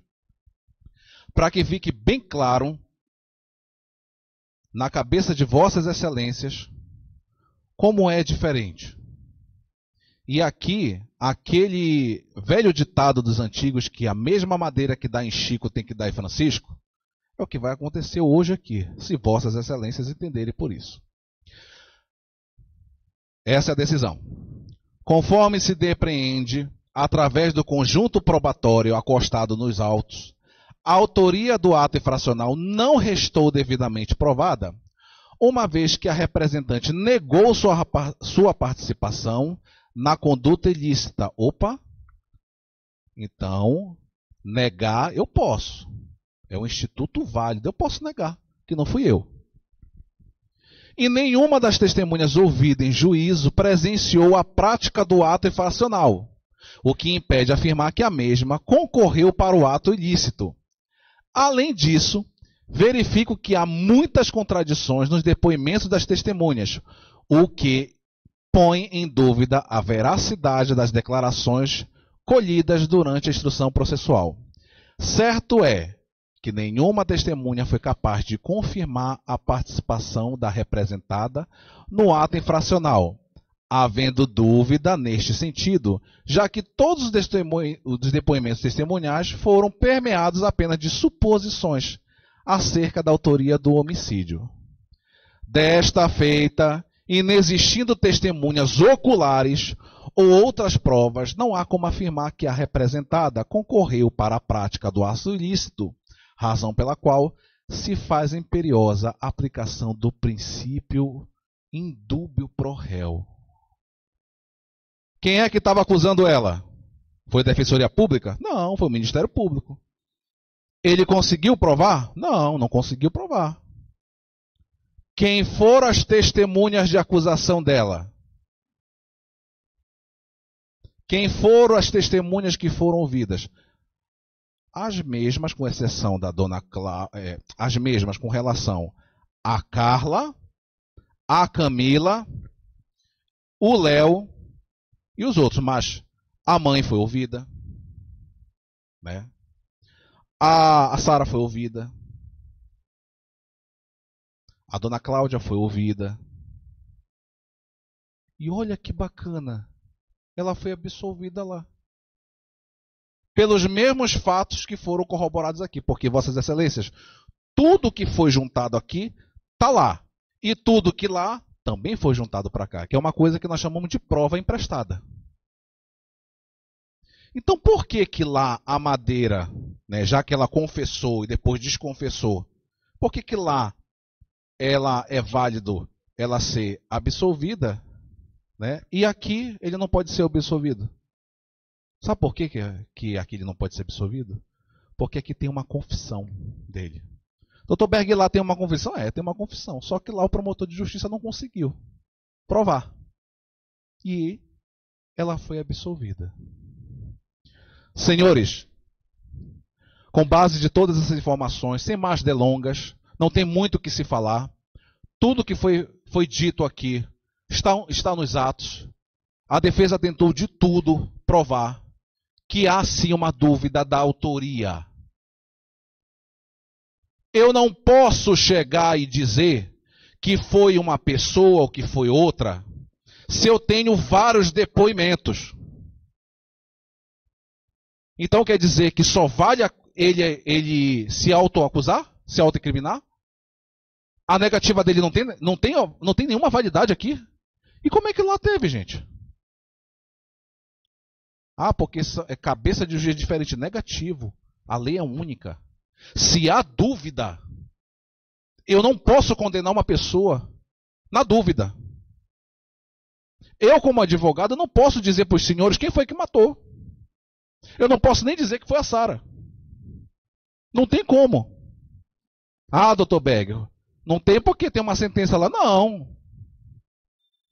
Para que fique bem claro na cabeça de vossas excelências, como é diferente. E aqui, aquele velho ditado dos antigos que a mesma madeira que dá em Chico tem que dar em Francisco, é o que vai acontecer hoje aqui, se vossas excelências entenderem por isso. Essa é a decisão. Conforme se depreende, através do conjunto probatório acostado nos autos, a autoria do ato infracional não restou devidamente provada, uma vez que a representante negou sua participação na conduta ilícita. Opa! Então, negar eu posso. É um instituto válido, eu posso negar, que não fui eu. E nenhuma das testemunhas ouvidas em juízo presenciou a prática do ato infracional, o que impede afirmar que a mesma concorreu para o ato ilícito. Além disso, verifico que há muitas contradições nos depoimentos das testemunhas, o que põe em dúvida a veracidade das declarações colhidas durante a instrução processual. Certo é que nenhuma testemunha foi capaz de confirmar a participação da representada no ato infracional, havendo dúvida neste sentido, já que todos os depoimentos testemunhais foram permeados apenas de suposições acerca da autoria do homicídio. Desta feita, inexistindo testemunhas oculares ou outras provas, não há como afirmar que a representada concorreu para a prática do ato ilícito, razão pela qual se faz imperiosa a aplicação do princípio indúbio pro réu. Quem é que estava acusando ela? Foi a Defensoria Pública? Não, foi o Ministério Público. Ele conseguiu provar? Não, não conseguiu provar. Quem foram as testemunhas de acusação dela? Quem foram as testemunhas que foram ouvidas? As mesmas, com exceção da dona Cláudia, as mesmas com relação a Carla, a Camila, o Léo e os outros, mas a mãe foi ouvida, né? A Sara foi ouvida, a dona Cláudia foi ouvida. E olha que bacana, ela foi absolvida lá. Pelos mesmos fatos que foram corroborados aqui, porque, vossas excelências, tudo que foi juntado aqui está lá. E tudo que lá também foi juntado para cá, que é uma coisa que nós chamamos de prova emprestada. Então, por que que lá a madeira, né, já que ela confessou e depois desconfessou, por que que lá ela é válido ela ser absolvida, né, e aqui ele não pode ser absolvido? Sabe por que aqui ele não pode ser absolvido? Porque aqui tem uma confissão dele. Dr. Berg lá tem uma confissão? É, tem uma confissão. Só que lá o promotor de justiça não conseguiu provar. E ela foi absolvida. Senhores, com base de todas essas informações, sem mais delongas, não tem muito o que se falar. Tudo que foi dito aqui está nos atos. A defesa tentou de tudo provar que há sim uma dúvida da autoria. Eu não posso chegar e dizer que foi uma pessoa ou que foi outra, se eu tenho vários depoimentos. Então quer dizer que só vale ele se autoacusar, se autoincriminar? A negativa dele não tem nenhuma validade aqui? E como é que lá teve, gente? Ah, porque é cabeça de juiz diferente. Negativo. A lei é única. Se há dúvida, eu não posso condenar uma pessoa na dúvida. Eu, como advogado, não posso dizer para os senhores quem foi que matou. Eu não posso nem dizer que foi a Sara. Não tem como. Ah, doutor Berg, não tem porque tem uma sentença lá. Não.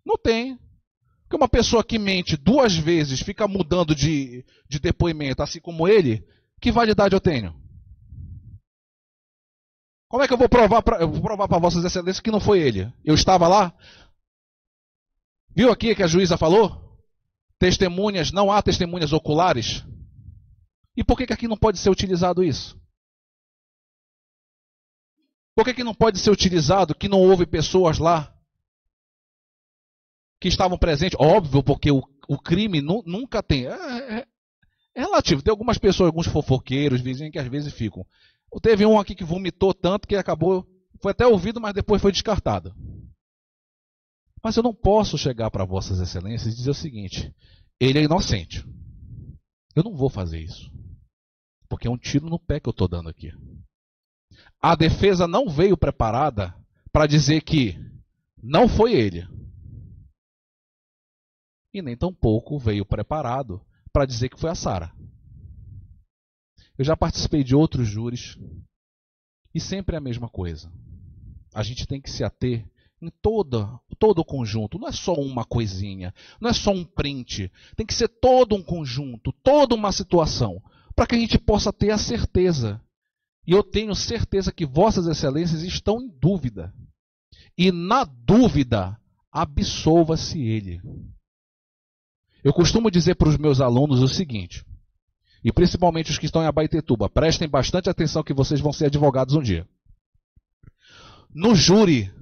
Não tem. Porque uma pessoa que mente 2 vezes, fica mudando de depoimento, assim como ele, que validade eu tenho? Como é que eu vou provar para vossas excelências que não foi ele? Eu estava lá? Viu aqui que a juíza falou? Testemunhas, não há testemunhas oculares? E por que aqui não pode ser utilizado isso? Por que não pode ser utilizado que não houve pessoas lá que estavam presentes? Óbvio, porque o crime nunca tem. É relativo. Tem algumas pessoas, alguns fofoqueiros, vizinhos que às vezes ficam. Teve um aqui que vomitou tanto que acabou, foi até ouvido, mas depois foi descartado. Mas eu não posso chegar para vossas excelências e dizer o seguinte: ele é inocente. Eu não vou fazer isso. Porque é um tiro no pé que eu estou dando aqui. A defesa não veio preparada para dizer que não foi ele. E nem tampouco veio preparado para dizer que foi a Sara. Eu já participei de outros júris e sempre é a mesma coisa. A gente tem que se ater em todo o conjunto. Não é só uma coisinha, não é só um print. Tem que ser todo um conjunto, toda uma situação, para que a gente possa ter a certeza. E eu tenho certeza que vossas excelências estão em dúvida. E na dúvida, absolva-se ele. Eu costumo dizer para os meus alunos o seguinte, e principalmente os que estão em Abaetetuba, prestem bastante atenção que vocês vão ser advogados um dia. No júri,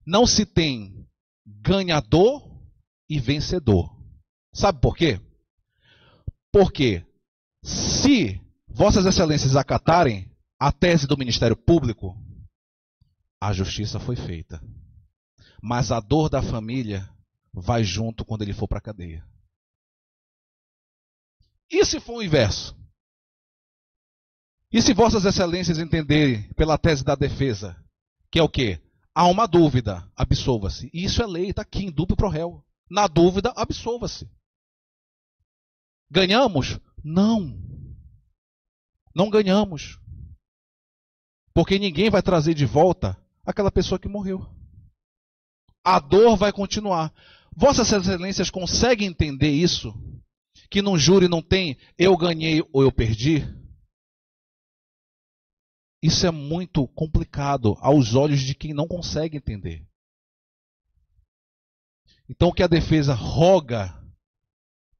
não se tem ganhador e vencedor. Sabe por quê? Porque se vossas excelências acatarem a tese do Ministério Público, a justiça foi feita. Mas a dor da família vai junto quando ele for para a cadeia. E se for o inverso? E se vossas excelências entenderem pela tese da defesa, que é o quê? Há uma dúvida, absolva-se. E isso é lei, está aqui em dúvida pro réu. Na dúvida, absolva-se. Ganhamos? Não. Não ganhamos. Porque ninguém vai trazer de volta aquela pessoa que morreu. A dor vai continuar. Vossas excelências conseguem entender isso? Que num júri não tem eu ganhei ou eu perdi? Isso é muito complicado aos olhos de quem não consegue entender. Então o que a defesa roga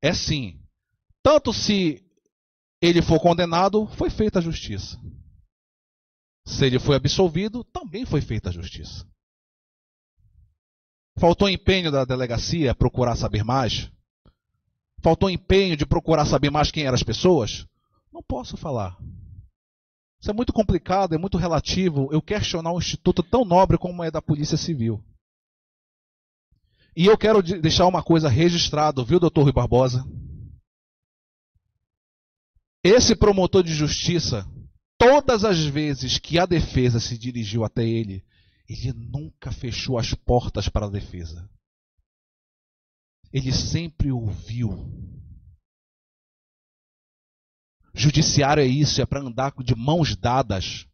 é sim, tanto se ele for condenado, foi feita a justiça. Se ele foi absolvido, também foi feita a justiça. Faltou empenho da delegacia procurar saber mais? Faltou empenho de procurar saber mais quem eram as pessoas? Não posso falar. Isso é muito complicado, é muito relativo eu questionar um instituto tão nobre como é da Polícia Civil. E eu quero deixar uma coisa registrada, viu, doutor Rui Barbosa? Esse promotor de justiça, todas as vezes que a defesa se dirigiu até ele, ele nunca fechou as portas para a defesa. Ele sempre ouviu. Judiciário é isso, é para andar de mãos dadas.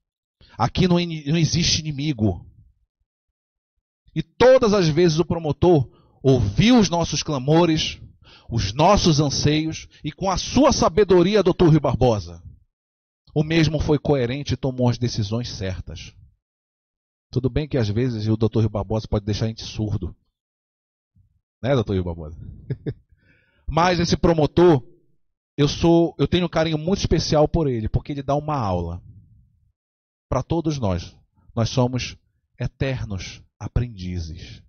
Aqui não existe inimigo. E todas as vezes o promotor ouviu os nossos clamores, os nossos anseios, e com a sua sabedoria, doutor Rui Barbosa, o mesmo foi coerente e tomou as decisões certas. Tudo bem que às vezes o doutor Rui Barbosa pode deixar a gente surdo. Né, doutor Rui Barbosa? Mas esse promotor, eu tenho um carinho muito especial por ele, porque ele dá uma aula para todos nós. Nós somos eternos aprendizes.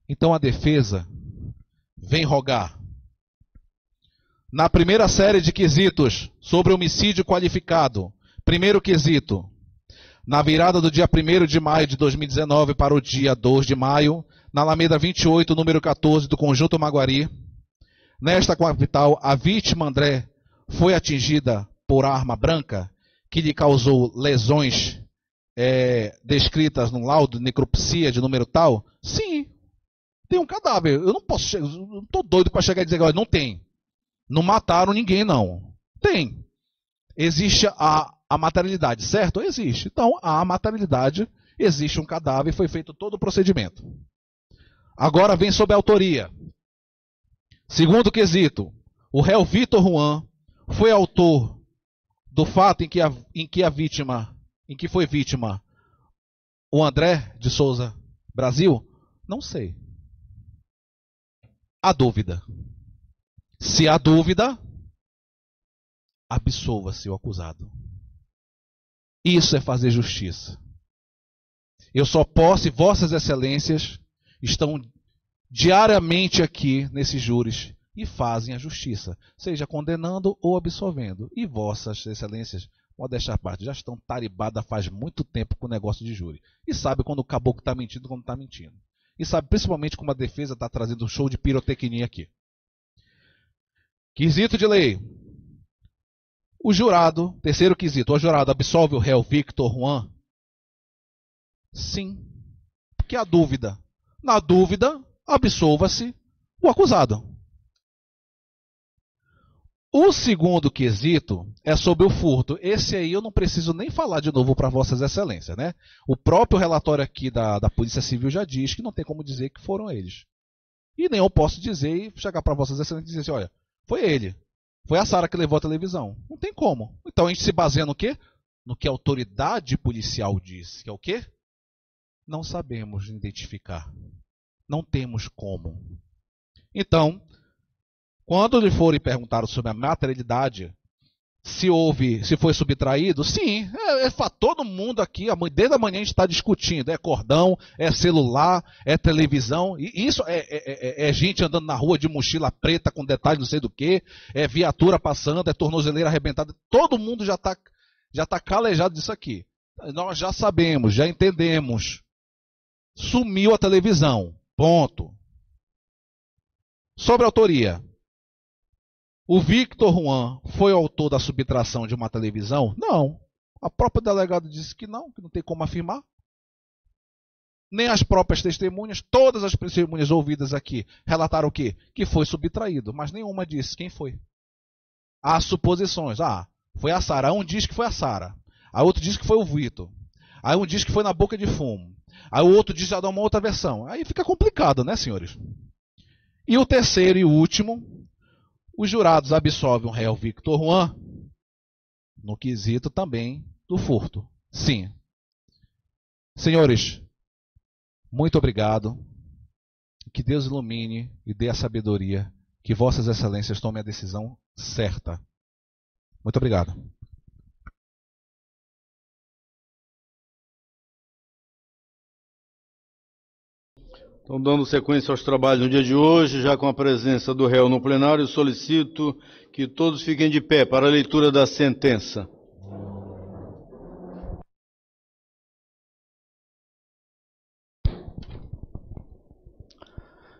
Então a defesa vem rogar. Na primeira série de quesitos sobre homicídio qualificado, primeiro quesito, na virada do dia 1º de maio de 2019 para o dia 2 de maio, na Alameda 28, número 14 do Conjunto Maguari, nesta capital, a vítima André foi atingida por arma branca que lhe causou lesões descritas no laudo de necropsia de número tal? Sim, tem um cadáver. Eu não posso, não estou doido para chegar e dizer, olha, não tem. Não mataram ninguém, não. Tem. Existe a materialidade, certo? Existe. Então, há a materialidade, existe um cadáver e foi feito todo o procedimento. Agora vem sobre a autoria. Segundo quesito, o réu Vitor Juan foi autor do fato em que foi vítima o André de Souza Brasil? Não sei. Há dúvida. Se há dúvida, absolva-se o acusado. Isso é fazer justiça. Eu só posso, e vossas excelências estão diariamente aqui nesses júris e fazem a justiça, seja condenando ou absolvendo. E vossas excelências, pode deixar a parte, já estão taribadas faz muito tempo com o negócio de júri. E sabe quando o caboclo está mentindo e quando está mentindo. E sabe principalmente como a defesa está trazendo um show de pirotecnia aqui. Quesito de lei. O jurado, terceiro quesito, o jurado absolve o réu Victor Juan? Sim. Porque há dúvida. Na dúvida, absolva-se o acusado. O segundo quesito é sobre o furto. Esse aí eu não preciso nem falar de novo para vossas excelências, né? O próprio relatório aqui da Polícia Civil já diz que não tem como dizer que foram eles. E nem eu posso dizer e chegar para vossas excelências e dizer assim, olha, foi ele. Foi a Sara que levou a televisão. Não tem como. Então a gente se baseia no quê? No que a autoridade policial diz. Que é o quê? Não sabemos identificar. Não temos como. Então, quando lhe forem perguntar sobre a materialidade, se foi subtraído, sim, todo mundo aqui, desde a manhã a gente está discutindo, é cordão, é celular, é televisão, e isso é gente andando na rua de mochila preta com detalhe não sei do que, é viatura passando, é tornozeleira arrebentada, todo mundo já tá calejado disso aqui. Nós já sabemos, já entendemos. Sumiu a televisão, ponto. Sobre a autoria. O Victor Juan foi autor da subtração de uma televisão? Não. A própria delegada disse que não tem como afirmar. Nem as próprias testemunhas, todas as testemunhas ouvidas aqui, relataram o quê? Que foi subtraído, mas nenhuma disse quem foi. Há suposições. Foi a Sara. Um diz que foi a Sara. A outro diz que foi o Victor. Aí um diz que foi na boca de fumo. Aí o outro diz já dá uma outra versão. Aí fica complicado, né, senhores? E o terceiro e último, os jurados absolvem o réu Victor Juan no quesito também do furto. Sim. Senhores, muito obrigado. Que Deus ilumine e dê a sabedoria que vossas excelências tomem a decisão certa. Muito obrigado. Então, dando sequência aos trabalhos no dia de hoje, já com a presença do réu no plenário, solicito que todos fiquem de pé para a leitura da sentença.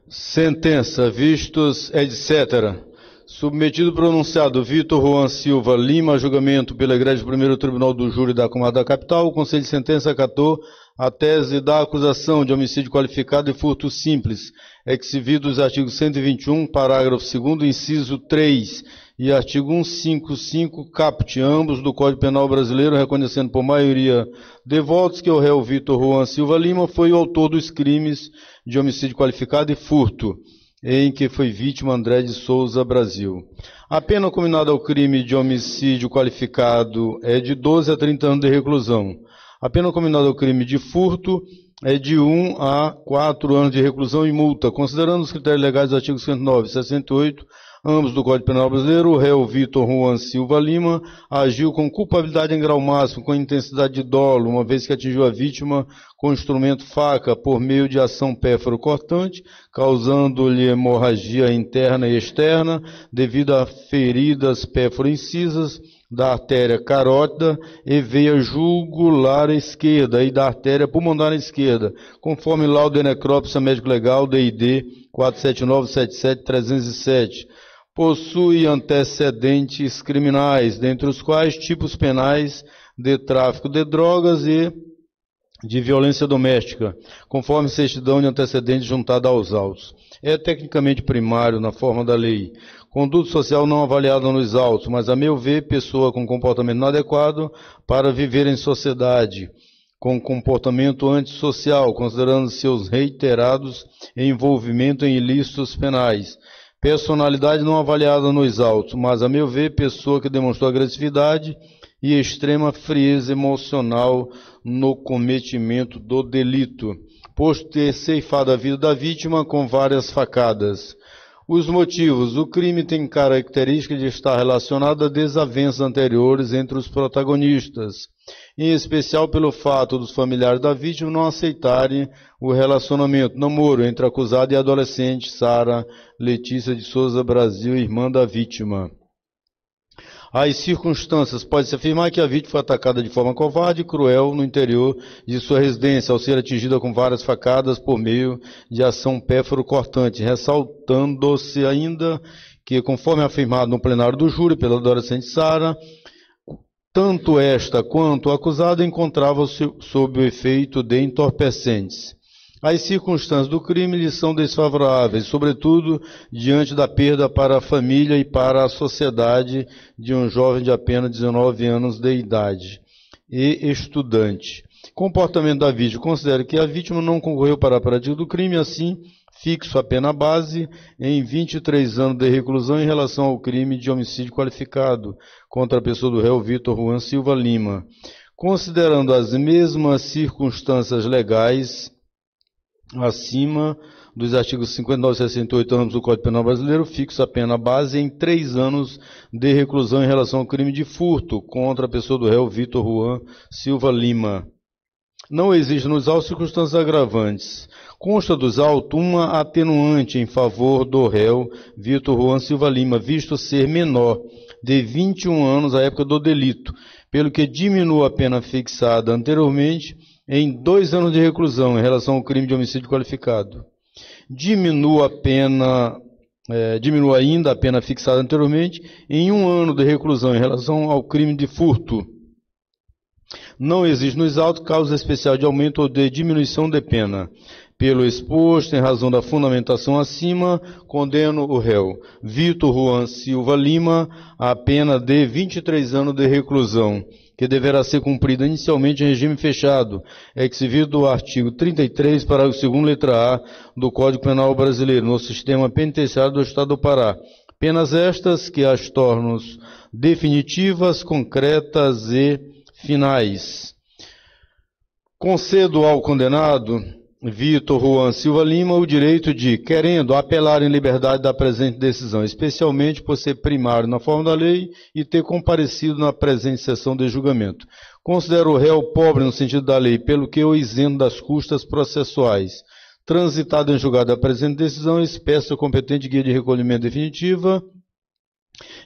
Sentença, vistos, etc. Submetido pronunciado Victor Juan Silva Lima, a julgamento pela Egrégio Primeiro Tribunal do Júri da Comarca da Capital, o Conselho de Sentença acatou a tese da acusação de homicídio qualificado e furto simples, exibidos os artigos 121, parágrafo 2º, inciso 3 e artigo 155, caput, ambos do Código Penal Brasileiro, reconhecendo por maioria de votos que o réu Victor Juan Silva Lima foi o autor dos crimes de homicídio qualificado e furto, em que foi vítima André de Souza Brasil. A pena combinada ao crime de homicídio qualificado é de 12 a 30 anos de reclusão. A pena combinada ao crime de furto é de 1 a 4 anos de reclusão e multa. Considerando os critérios legais dos artigos 109 e 68, ambos do Código Penal Brasileiro, o réu Victor Juan Silva Lima agiu com culpabilidade em grau máximo, com intensidade de dolo, uma vez que atingiu a vítima com instrumento faca por meio de ação pérfuro-cortante, causando-lhe hemorragia interna e externa, devido a feridas pérfuro-incisas da artéria carótida e veia jugular esquerda e da artéria pulmonar esquerda, conforme laudo de necrópsia médico-legal DID 47977-307. Possui antecedentes criminais, dentre os quais tipos penais de tráfico de drogas e de violência doméstica, conforme certidão de antecedentes juntada aos autos. É tecnicamente primário na forma da lei. Conduta social não avaliada nos autos, mas, a meu ver, pessoa com comportamento inadequado para viver em sociedade, com comportamento antissocial, considerando seus reiterados envolvimento em ilícitos penais. Personalidade não avaliada nos autos, mas, a meu ver, pessoa que demonstrou agressividade e extrema frieza emocional no cometimento do delito, posto ter ceifado a vida da vítima com várias facadas. Os motivos. O crime tem característica de estar relacionado a desavenças anteriores entre os protagonistas, em especial pelo fato dos familiares da vítima não aceitarem o relacionamento, namoro, entre acusado e adolescente Sara Letícia de Souza Brasil, irmã da vítima. As circunstâncias. Pode-se afirmar que a vítima foi atacada de forma covarde e cruel no interior de sua residência, ao ser atingida com várias facadas por meio de ação pérfuro-cortante, ressaltando-se ainda que, conforme afirmado no plenário do júri pela adolescente Sara, tanto esta quanto o acusado encontravam-se sob o efeito de entorpecentes. As circunstâncias do crime lhes são desfavoráveis, sobretudo diante da perda para a família e para a sociedade de um jovem de apenas 19 anos de idade e estudante. Comportamento da vítima. Considera que a vítima não concorreu para a prática do crime, assim fixo a pena base em 23 anos de reclusão em relação ao crime de homicídio qualificado contra a pessoa do réu Vitor Juan Silva Lima. Considerando as mesmas circunstâncias legais acima dos artigos 59 e 68 anos do Código Penal Brasileiro, fixa a pena base em 3 anos de reclusão em relação ao crime de furto contra a pessoa do réu Vitor Juan Silva Lima. Não existe nos autos circunstâncias agravantes. Consta dos autos uma atenuante em favor do réu Vitor Juan Silva Lima, visto ser menor de 21 anos à época do delito, pelo que diminua a pena fixada anteriormente em 2 anos de reclusão em relação ao crime de homicídio qualificado. Diminua ainda a pena fixada anteriormente em 1 ano de reclusão em relação ao crime de furto. Não existe nos autos causa especial de aumento ou de diminuição de pena. Pelo exposto, em razão da fundamentação acima, condeno o réu Vitor Juan Silva Lima a pena de 23 anos de reclusão, que deverá ser cumprida inicialmente em regime fechado, exigido do artigo 33, parágrafo 2º, letra A, do Código Penal Brasileiro, no sistema penitenciário do Estado do Pará. Penas estas que as tornam definitivas, concretas e finais. Concedo ao condenado Vitor Juan Silva Lima o direito de, querendo, apelar em liberdade da presente decisão, especialmente por ser primário na forma da lei e ter comparecido na presente sessão de julgamento. Considero o réu pobre no sentido da lei, pelo que o isento das custas processuais. Transitado em julgado a presente decisão, espécie competente guia de recolhimento definitiva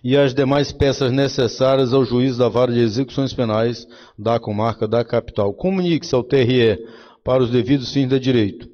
e as demais peças necessárias ao juízo da Vara de Execuções Penais da Comarca da Capital. Comunique-se ao TRE para os devidos fins de direito.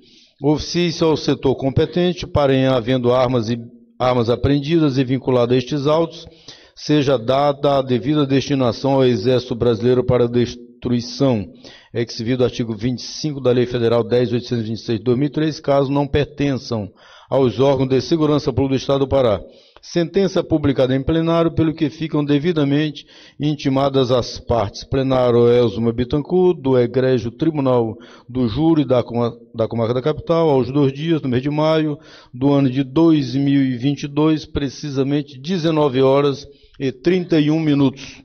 Oficie-se ao setor competente para, em havendo armas apreendidas e vinculadas a estes autos, seja dada a devida destinação ao Exército Brasileiro para destruição, exigido o artigo 25 da Lei Federal 10.826 de 2003, caso não pertençam aos órgãos de segurança pública do Estado do Pará. Sentença publicada em plenário, pelo que ficam devidamente intimadas as partes. Plenário Elsma Bittencourt, do Egrégio Tribunal do Júri da Comarca da Capital, aos 2 dias do mês de maio do ano de 2022, precisamente 19 horas e 31 minutos.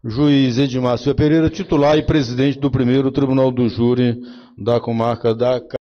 Juiz Edmar Silva Pereira, titular e presidente do 1º Tribunal do Júri da Comarca da Capital.